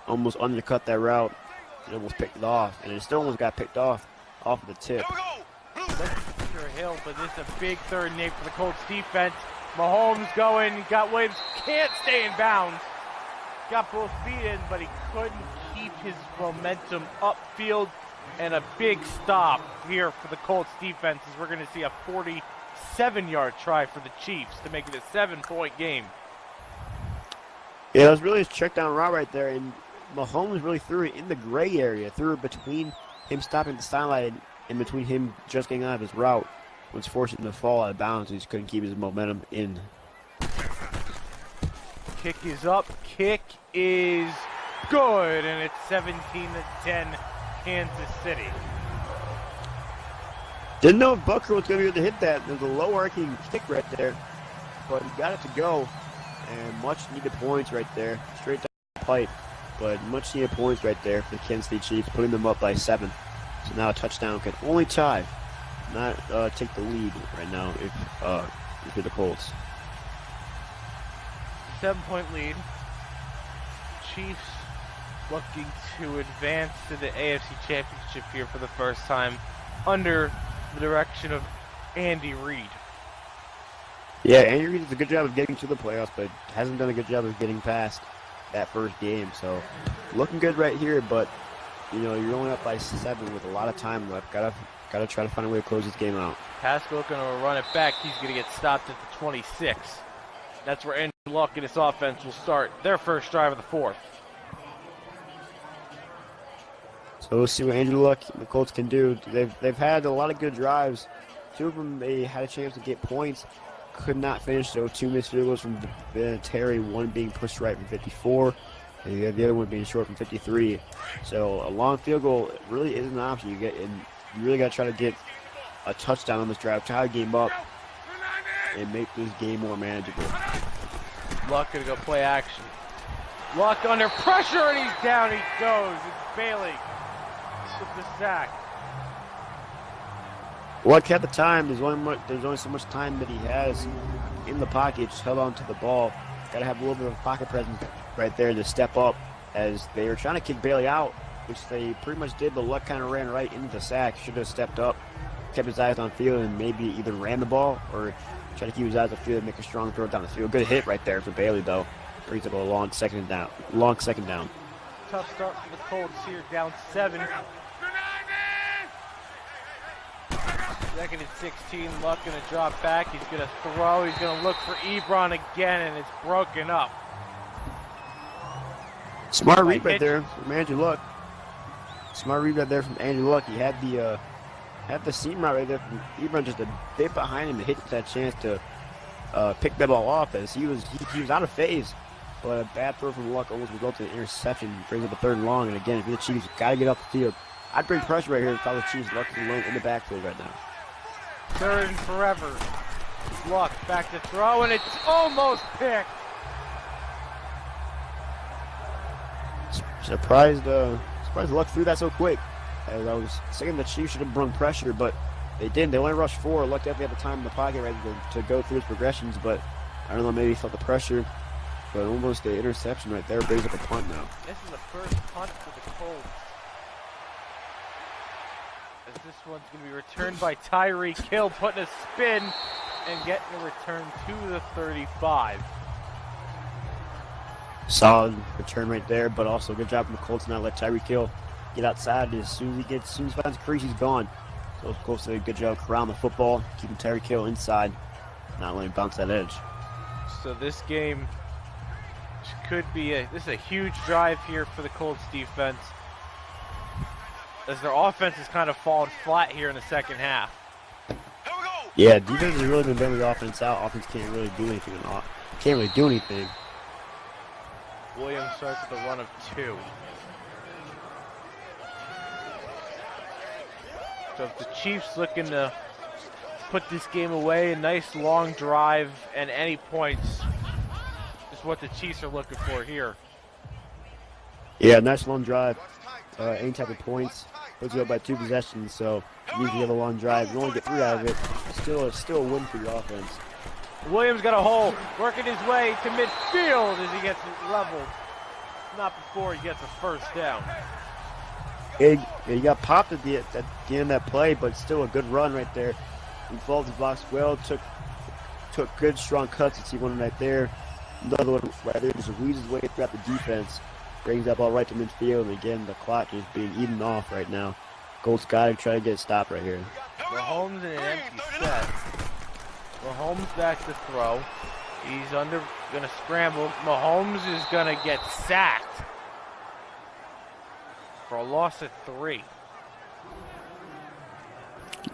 almost undercut that route and almost picked it off. And it still almost got picked off of the tip. Here we go. Sure Hill, but this is a big third and 8 for the Colts defense. Mahomes going, he got Williams, can't stay in bounds. Got both feet in, but he couldn't keep his momentum upfield. And a big stop here for the Colts defense as we're going to see a 47-yard try for the Chiefs to make it a 7-point game. Yeah, it was really a check down route right there, and Mahomes really threw it in the gray area, threw it between him stopping the sideline and between him just getting out of his route, was forcing him to fall out of bounds. He just couldn't keep his momentum in. Kick is up, kick is good, and it's 17-10 Kansas City. Didn't know if Bucker was going to be able to hit that. There's a low arcing kick right there, but he got it to go, and much needed points right there. Straight down the pipe, but much needed points right there for the Kansas City Chiefs, putting them up by 7. So now a touchdown can only tie, not take the lead right now if you're the Colts. 7-point lead. Chiefs looking to advance to the AFC Championship here for the first time under the direction of Andy Reid. Yeah, Andy Reid does a good job of getting to the playoffs, but hasn't done a good job of getting past that first game. So looking good right here, but you know, you're only up by 7 with a lot of time left. Gotta try to find a way to close this game out. Pascal going to run it back. He's going to get stopped at the 26. That's where Andrew Luck and his offense will start their first drive of the 4th. So we'll see what Andrew Luck and the Colts can do. They've had a lot of good drives. 2 of them they had a chance to get points, could not finish. So 2 missed field goals from Terry, 1 being pushed right from 54, and the other one being short from 53. So a long field goal really isn't an option. You really got to try to get a touchdown on this drive, tie the game up, and make this game more manageable. Luck going to go play action. Luck under pressure, and he's down. He goes. It's Bailey with the sack. Luck at the time, there's only so much time that he has in the pocket. Just held on to the ball. Got to have a little bit of pocket presence right there to step up as they were trying to kick Bailey out, which they pretty much did, but Luck kind of ran right into the sack. Should have stepped up, kept his eyes on field, and maybe either ran the ball or try to keep his eyes on field and make a strong throw down the field. Good hit right there for Bailey, though. Brings up a long second down. Tough start for the Colts here, down 7. Second and 16, Luck going to drop back. He's going to throw. He's going to look for Ebron again, and it's broken up. Smart read right there from Andrew Luck. Smart read right there from Andrew Luck. He had the seam route right there from Ebron, just a bit behind him to hit that chance to pick that ball off as he was out of phase. but a bad throw from Luck almost resulted in an interception, brings up a 3rd and long, and again, if you're the Chiefs, you got to get off the field. I'd bring pressure right here if I was the Chiefs. Luck is alone in the backfield right now. 3rd and forever. Luck back to throw, and it's almost picked. Surprised Luck threw that so quick. As I was thinking the Chiefs should have brung pressure, but they didn't. They only rushed 4. Luck definitely had the time in the pocket ready to go through his progressions, but I don't know, maybe he felt the pressure. But almost the interception right there brings up a punt now. This is the first punt for the Colts. As this one's going to be returned by Tyreek Hill, putting a spin and getting a return to the 35. Solid return right there, but also good job from the Colts to not let Tyreek Hill get outside. As soon as he finds the crease, he's gone. So the Colts did a good job around the football, keeping Tyreek Hill inside, not letting him bounce that edge. So this game could be this is a huge drive here for the Colts defense, as their offense has kind of fallen flat here in the second half. Yeah, defense has really been bailing the offense out. Offense can't really do anything. Williams starts with a run of 2. So if the Chiefs looking to put this game away, a nice long drive and any points is what the Chiefs are looking for here. Yeah, nice long drive. Any type of points. Puts you up by 2 possessions, so usually you have a long drive. You only get 3 out of it. Still a win for your offense. Williams got a hole, working his way to midfield as he gets it leveled. Not before he gets a first down. He got popped at the end of that play, but still a good run right there. He followed the box well, took good strong cuts. You see one right there. Another one right there, just weaves his way throughout the defense. Brings that ball right to midfield, and again, the clock is being eaten off right now. Colts got to try to get a stop right here. Mahomes in an empty set. Mahomes back to throw. He's gonna scramble. Mahomes is gonna get sacked for a loss of 3.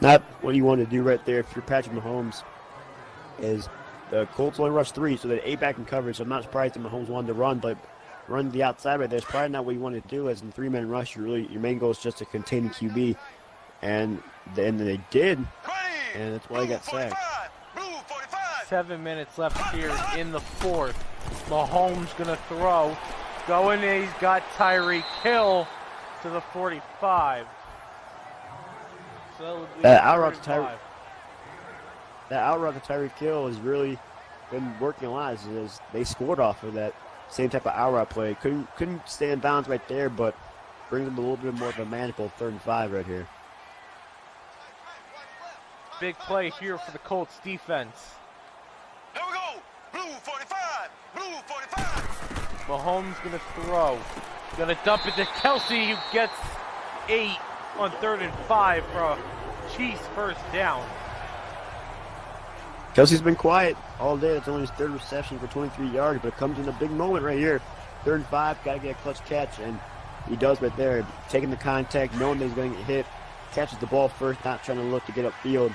Not what you want to do right there if you're Patrick Mahomes. Is the Colts only rushed 3, so they're 8 back in coverage. So I'm not surprised that Mahomes wanted to run, but run to the outside right there is probably not what you want to do. As in 3-man rush, your main goal is just to contain the QB, and then they did, and that's why he got sacked. 7 minutes left here in the 4th. Mahomes gonna throw. Going in, he's got Tyreek Hill to the 45. So that outroute to Tyreek Hill has really been working a lot. As they scored off of that same type of outroute play. Couldn't stay in bounds right there, but brings them a little bit more of a manageable 3rd and 5 right here. Big play here for the Colts defense. Here we go. Blue 45. Blue 45. Mahomes gonna throw. Gonna dump it to Kelsey, who gets 8 on 3rd and 5 for a Chiefs first down. Kelsey's been quiet all day. It's only his 3rd reception for 23 yards, but it comes in a big moment right here. 3rd and 5, got to get a clutch catch, and he does right there. Taking the contact, knowing that he's going to get hit, catches the ball first, not trying to look to get upfield.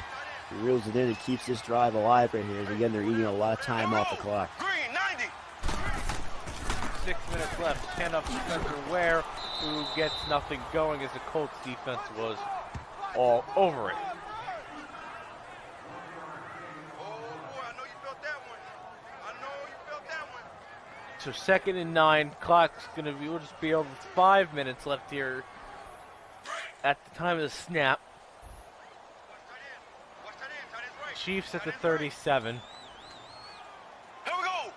He reels it in and keeps this drive alive right here. Again, they're eating a lot of time off the clock. Green 90. 6 minutes left. Handoff to Spencer Ware, who gets nothing going as the Colts defense was all over it. So 2nd and 9, clock's gonna be, we'll just be over 5 minutes left here at the time of the snap. Chiefs at the 37. Here we go.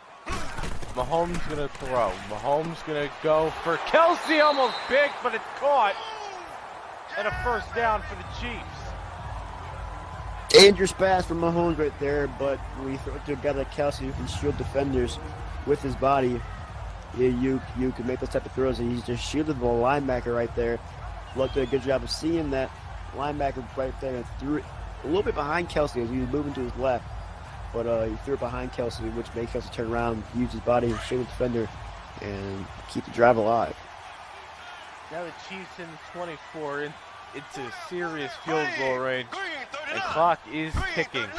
Mahomes gonna throw. Mahomes gonna go for Kelsey, almost big, but it's caught. And a first down for the Chiefs. Dangerous pass from Mahomes right there, but when you throw it to a guy like Kelsey who can shield defenders with his body, you can make those type of throws, and he's just shielded the linebacker right there. Luck did a good job of seeing that linebacker right there and threw it a little bit behind Kelsey as he was moving to his left. But he threw it behind Kelsey, which made Kelsey turn around, use his body to shield the defender, and keep the drive alive. Now the Chiefs in the 24, it's a serious field goal range, and clock is ticking.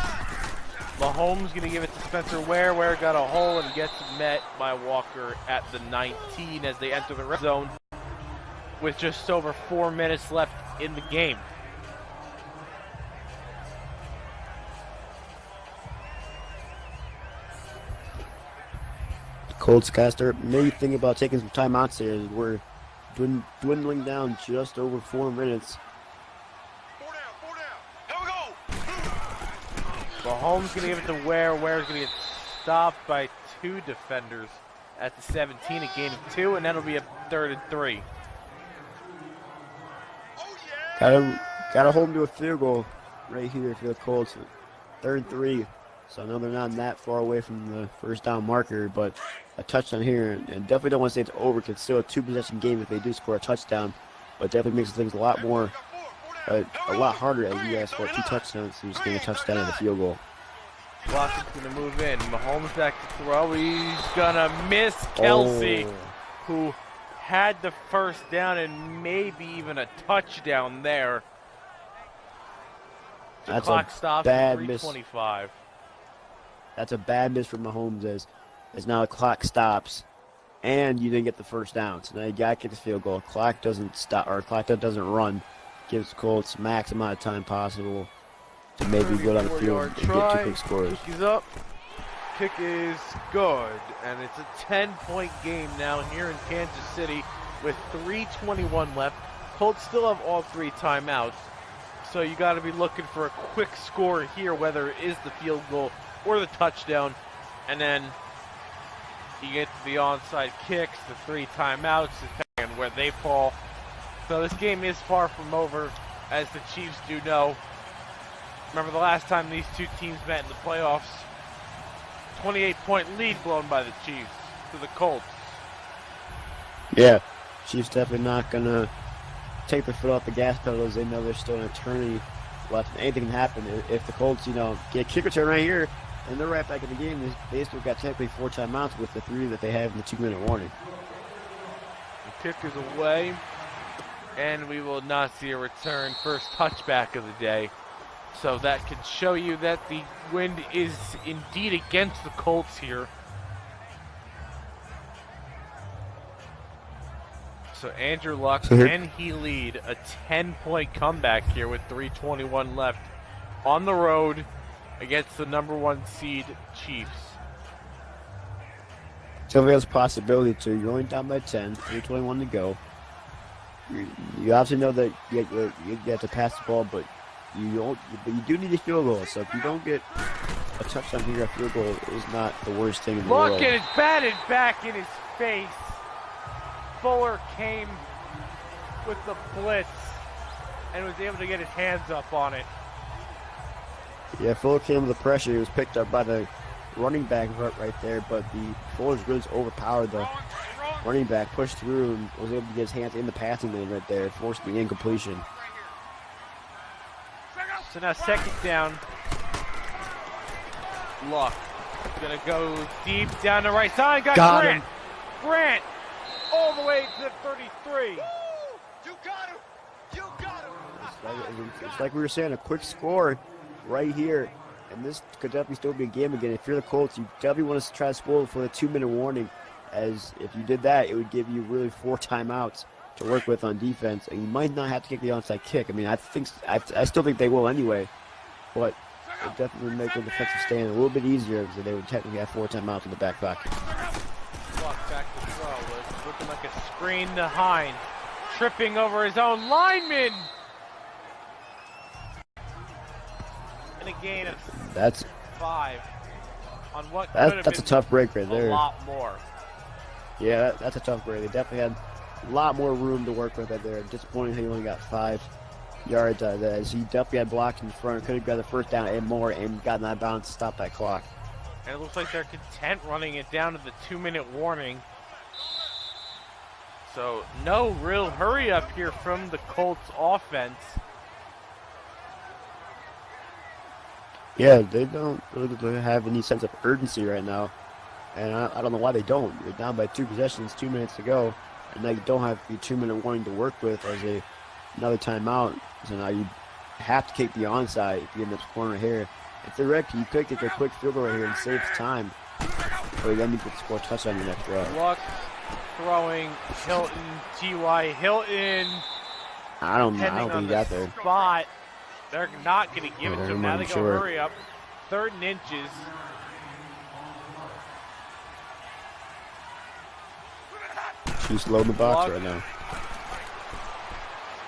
Mahomes going to give it to Spencer Ware. Ware got a hole and gets met by Walker at the 19 as they enter the red zone with just over 4 minutes left in the game. Colts got to start maybe thinking about taking some timeouts here. We're dwindling down just over 4 minutes. 4 down. Here we go. Mahomes going to give it to Ware. Ware's going to get stopped by 2 defenders at the 17, a gain of 2, and that'll be a 3rd and 3. Oh, yeah. Gotta hold them to a field goal right here for the Colts. 3rd and 3. So I know they're not that far away from the first down marker, but a touchdown here, and definitely don't want to say it's over because it's still a 2-possession game if they do score a touchdown, but definitely makes things a lot more, a lot harder as you guys score 2 touchdowns and just getting a touchdown and a field goal. Watson's going to move in. Mahomes back to throw. He's going to miss Kelsey, who had the first down and maybe even a touchdown there. The That's clock a stops bad at miss. 3:25. That's a bad miss from Mahomes as now the clock stops and you didn't get the first down. So now you got to get the field goal. Clock doesn't stop, or clock doesn't run. Gives the Colts max amount of time possible to maybe go down the field and get 2 quick scores. Kick is up. Kick is good. And it's a 10-point game now here in Kansas City with 3:21 left. Colts still have all 3 timeouts. So you got to be looking for a quick score here, whether it is the field goal or the touchdown. And then you get to the onside kicks, the 3 timeouts, depending on where they fall. So this game is far from over, as the Chiefs do know. Remember the last time these 2 teams met in the playoffs? 28-point lead blown by the Chiefs to the Colts. Yeah, Chiefs definitely not going to take their foot off the gas pedal as they know there's still an eternity left. And anything can happen. If the Colts, get a kick return right here, and they're right back in the game, they still got technically 4 timeouts with the 3 that they have in the 2-minute warning. The kick is away, and we will not see a return. First touchback of the day. So that can show you that the wind is indeed against the Colts here. So Andrew Luck, can he lead a 10-point comeback here with 3:21 left on the road against the number 1 seed Chiefs? So there's a possibility to. You're only down by 10, 3:21 to go. You obviously know that you have to pass the ball, but you do need a field goal. So if you don't get a touchdown here, a field goal is not the worst thing in the world. Look, and it's batted back in his face. Fuller came with the blitz and was able to get his hands up on it. Yeah, Fuller came with the pressure. He was picked up by the running back right there, but Fuller's really overpowered the running back, pushed through, and was able to get his hands in the passing lane right there, forced the incompletion. So now 2nd down. Luck gonna go deep down the right side. Got Grant. Him. Grant all the way to the 33. You got him. You got him. It's like we were saying, a quick score right here. And this could definitely still be a game again. If you're the Colts, you definitely want to try to spoil for the 2-minute warning, as if you did that, it would give you really 4 timeouts to work with on defense, and you might not have to kick the onside kick. I mean, I still think they will anyway, but it definitely would make the defensive stand a little bit easier because they would technically have 4 timeouts in the back pocket. Walk back to throw. It's looking like a screen to Hines, tripping over his own lineman. And a gain of 5 on what could have that's a been tough break right there. A lot more. Yeah, that's a tough break. They definitely had a lot more room to work with right there. Disappointing how you only got 5 yards out of that. As he definitely had blocks in front, could have got the first down and more, and gotten that bounce to stop that clock. And it looks like they're content running it down to the 2-minute warning. So no real hurry up here from the Colts offense. Yeah, they don't really have any sense of urgency right now. And I don't know why they don't. You're down by 2 possessions, 2 minutes to go, and now you don't have the 2-minute warning to work with as another timeout. So now you have to kick the onside if you end up scoring here. If they're ready, you could get their quick field goal right here and save time. Or then you could score a touchdown in the next drive. Luck throwing Hilton, T.Y. Hilton. I don't Depending think on he the got there. spot, they're not going to give it to him. Now they go short. hurry up. 3rd and inches. Chiefs loading the box Luck. right now.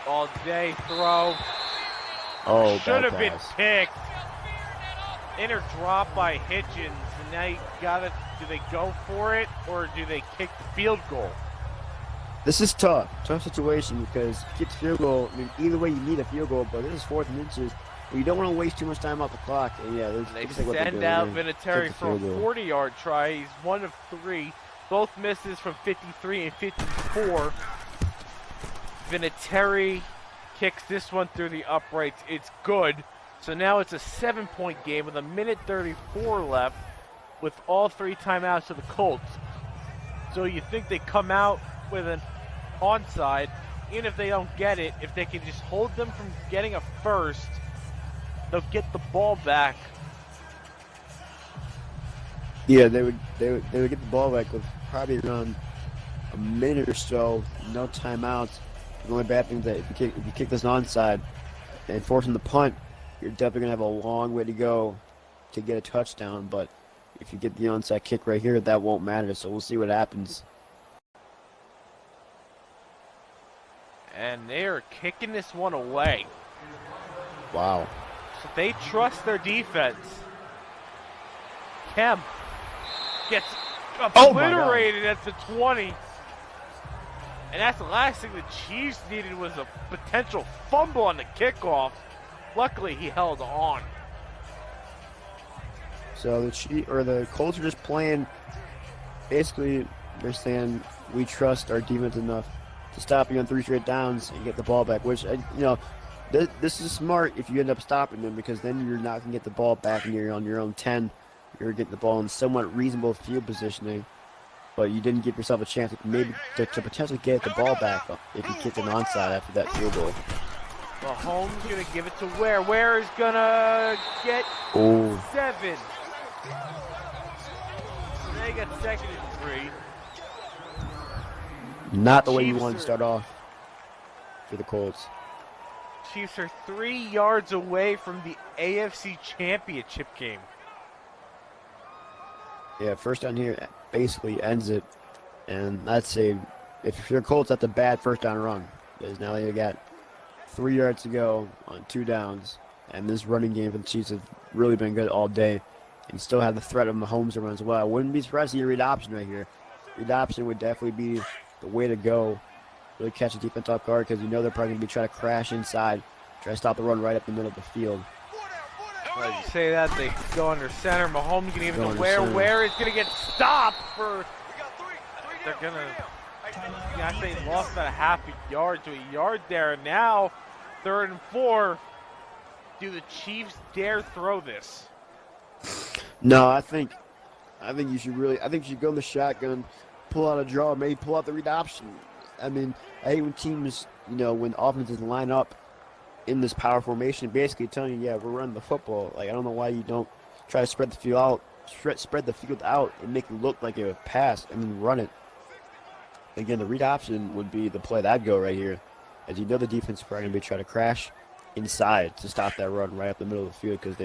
All day throw. Oh, Should bad have been pass. picked. Inner drop by Hitchens. And now you gotta, do they go for it or do they kick the field goal? This is tough situation because kick the field goal. I mean, either way you need a field goal, but this is 4th and inches. You don't want to waste too much time off the clock. And yeah, They looks like what they're send doing. out They're Vinatieri kick the for a field goal. 40-yard try. He's 1 of 3. Both misses from 53 and 54. Vinatieri kicks this one through the uprights. It's good. So now it's a 7-point game with 1:34 left with all 3 timeouts of the Colts. So you think they come out with an onside. Even if they don't get it, if they can just hold them from getting a first, they'll get the ball back. Yeah, they would get the ball back with probably around a minute or so, no timeouts. The only bad thing is that if you kick this onside and force them to punt, you're definitely gonna have a long way to go to get a touchdown. But if you get the onside kick right here, that won't matter. So we'll see what happens. And they are kicking this one away. Wow. So they trust their defense. Kemp gets Oh my God. obliterated at the 20. And that's the last thing the Chiefs needed was a potential fumble on the kickoff. Luckily, he held on. So the Colts are just playing. Basically, they're saying we trust our defense enough to stop you on 3 straight downs and get the ball back. Which this is smart if you end up stopping them because then you're not gonna get the ball back and you're on your own 10. You're getting the ball in somewhat reasonable field positioning, but you didn't give yourself a chance to potentially get the ball back if you kicked an onside after that field goal. Mahomes gonna give it to Ware. Ware is gonna get 7. So they got 2nd and 3. Not the way you Chiefs wanted to are- start off for the Colts. Chiefs are 3 yards away from the AFC Championship game. Yeah, first down here basically ends it, and that's if you're Colts, that's a bad first down run. Because now you got 3 yards to go on 2 downs, and this running game for the Chiefs has really been good all day. And still have the threat of Mahomes to run as well. I wouldn't be surprised to see a read option right here. Read option would definitely be the way to go. Really catch the defense off guard because you know they're probably going to be trying to crash inside, try to stop the run right up the middle of the field. Well, you say that, they go under center. Mahomes gonna give it Go to under Ware. center. Ware is gonna get stopped for. We got 3. 3 They're down, gonna. 3 down. Yeah, I think they lost about a half a yard to a yard there. Now, 3rd and 4. Do the Chiefs dare throw this? No, I think you should go in the shotgun, pull out a draw, maybe pull out the read option. I mean, I hate when teams, when offenses line up in this power formation, basically telling you, yeah, we're running the football. Like, I don't know why you don't try to spread the field out and make it look like a pass and then run it. Again, the read option would be the play that I'd go right here. As you know, the defense is probably going to be trying to crash inside to stop that run right up the middle of the field because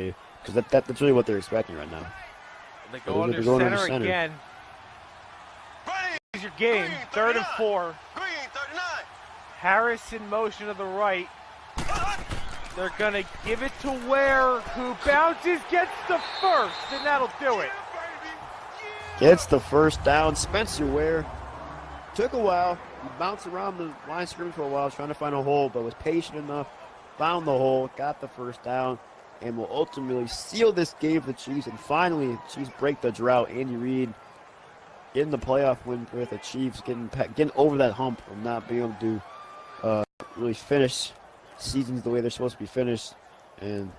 that's really what they're expecting right now. They They're go under going center, under center. again. Green, Here's your game. 3rd and 4. Green, 39. Harris in motion to the right. They're going to give it to Ware, who bounces, gets the first, and that'll do it. Gets the first down. Spencer Ware took a while. He bounced around the line of scrimmage for a while trying to find a hole, but was patient enough, found the hole, got the first down, and will ultimately seal this game for the Chiefs. And finally, the Chiefs break the drought. Andy Reid getting the playoff win with the Chiefs, getting over that hump of not being able to really finish seasons the way they're supposed to be finished. And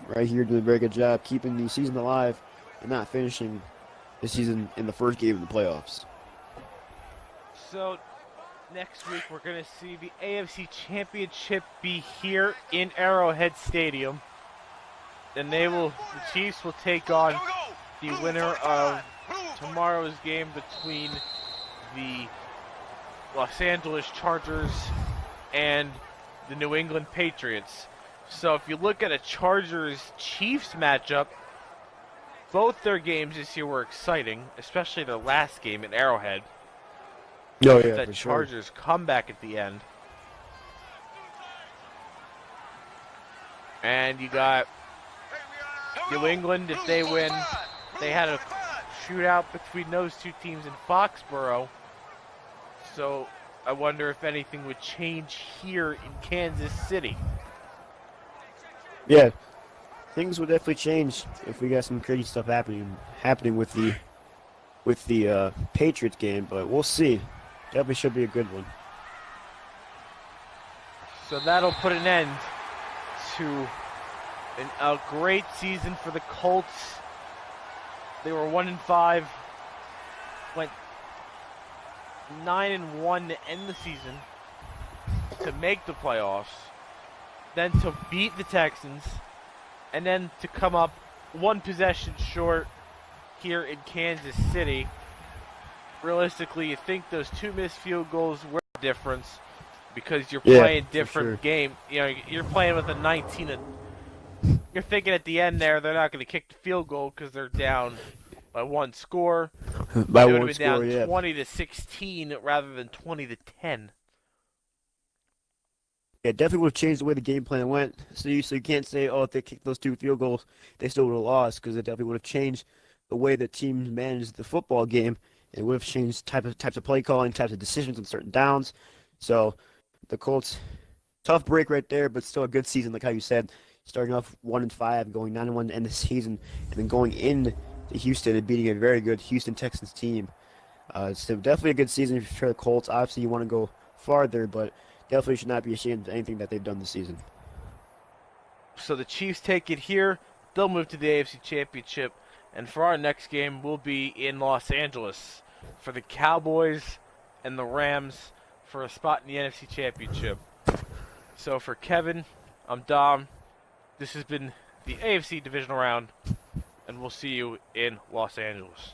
right here doing a very good job keeping the season alive and not finishing the season in the first game of the playoffs. So next week we're going to see the AFC Championship be here in Arrowhead Stadium. And the Chiefs will take on the winner of tomorrow's game between the Los Angeles Chargers and the New England Patriots. So if you look at a Chargers-Chiefs matchup, both their games this year were exciting, especially their last game at Arrowhead. Oh, yeah, That for sure. Chargers comeback at the end. And you got New England, if they win, they had a shootout between those two teams in Foxborough. So I wonder if anything would change here in Kansas City. Yeah, things will definitely change if we got some crazy stuff happening with the Patriots game, but we'll see. Definitely should be a good one. So that'll put an end to a great season for the Colts. They were 1-5, went 9-1 to end the season, to make the playoffs, then to beat the Texans, and then to come up one possession short here in Kansas City. Realistically, you think those two missed field goals were the difference because you're playing different game. You know, you're playing with a 19 and you're thinking at the end there they're not going to kick the field goal because they're down by one score. By They would one have been score, down yeah. 20-16 rather than 20-10. Yeah, definitely would have changed the way the game plan went. So you can't say, oh, if they kicked those two field goals, they still would have lost, because it definitely would have changed the way the teams managed the football game. It would have changed types of play calling, types of decisions on certain downs. So the Colts, tough break right there, but still a good season, like how you said, starting off 1-5, going 9-1 to end the season, and then going in to Houston and beating a very good Houston Texans team. So definitely a good season for the Colts. Obviously, you want to go farther, but definitely should not be ashamed of anything that they've done this season. So the Chiefs take it here. They'll move to the AFC Championship. And for our next game, we'll be in Los Angeles for the Cowboys and the Rams for a spot in the NFC Championship. So for Kevin, I'm Dom. This has been the AFC Divisional Round, and we'll see you in Los Angeles.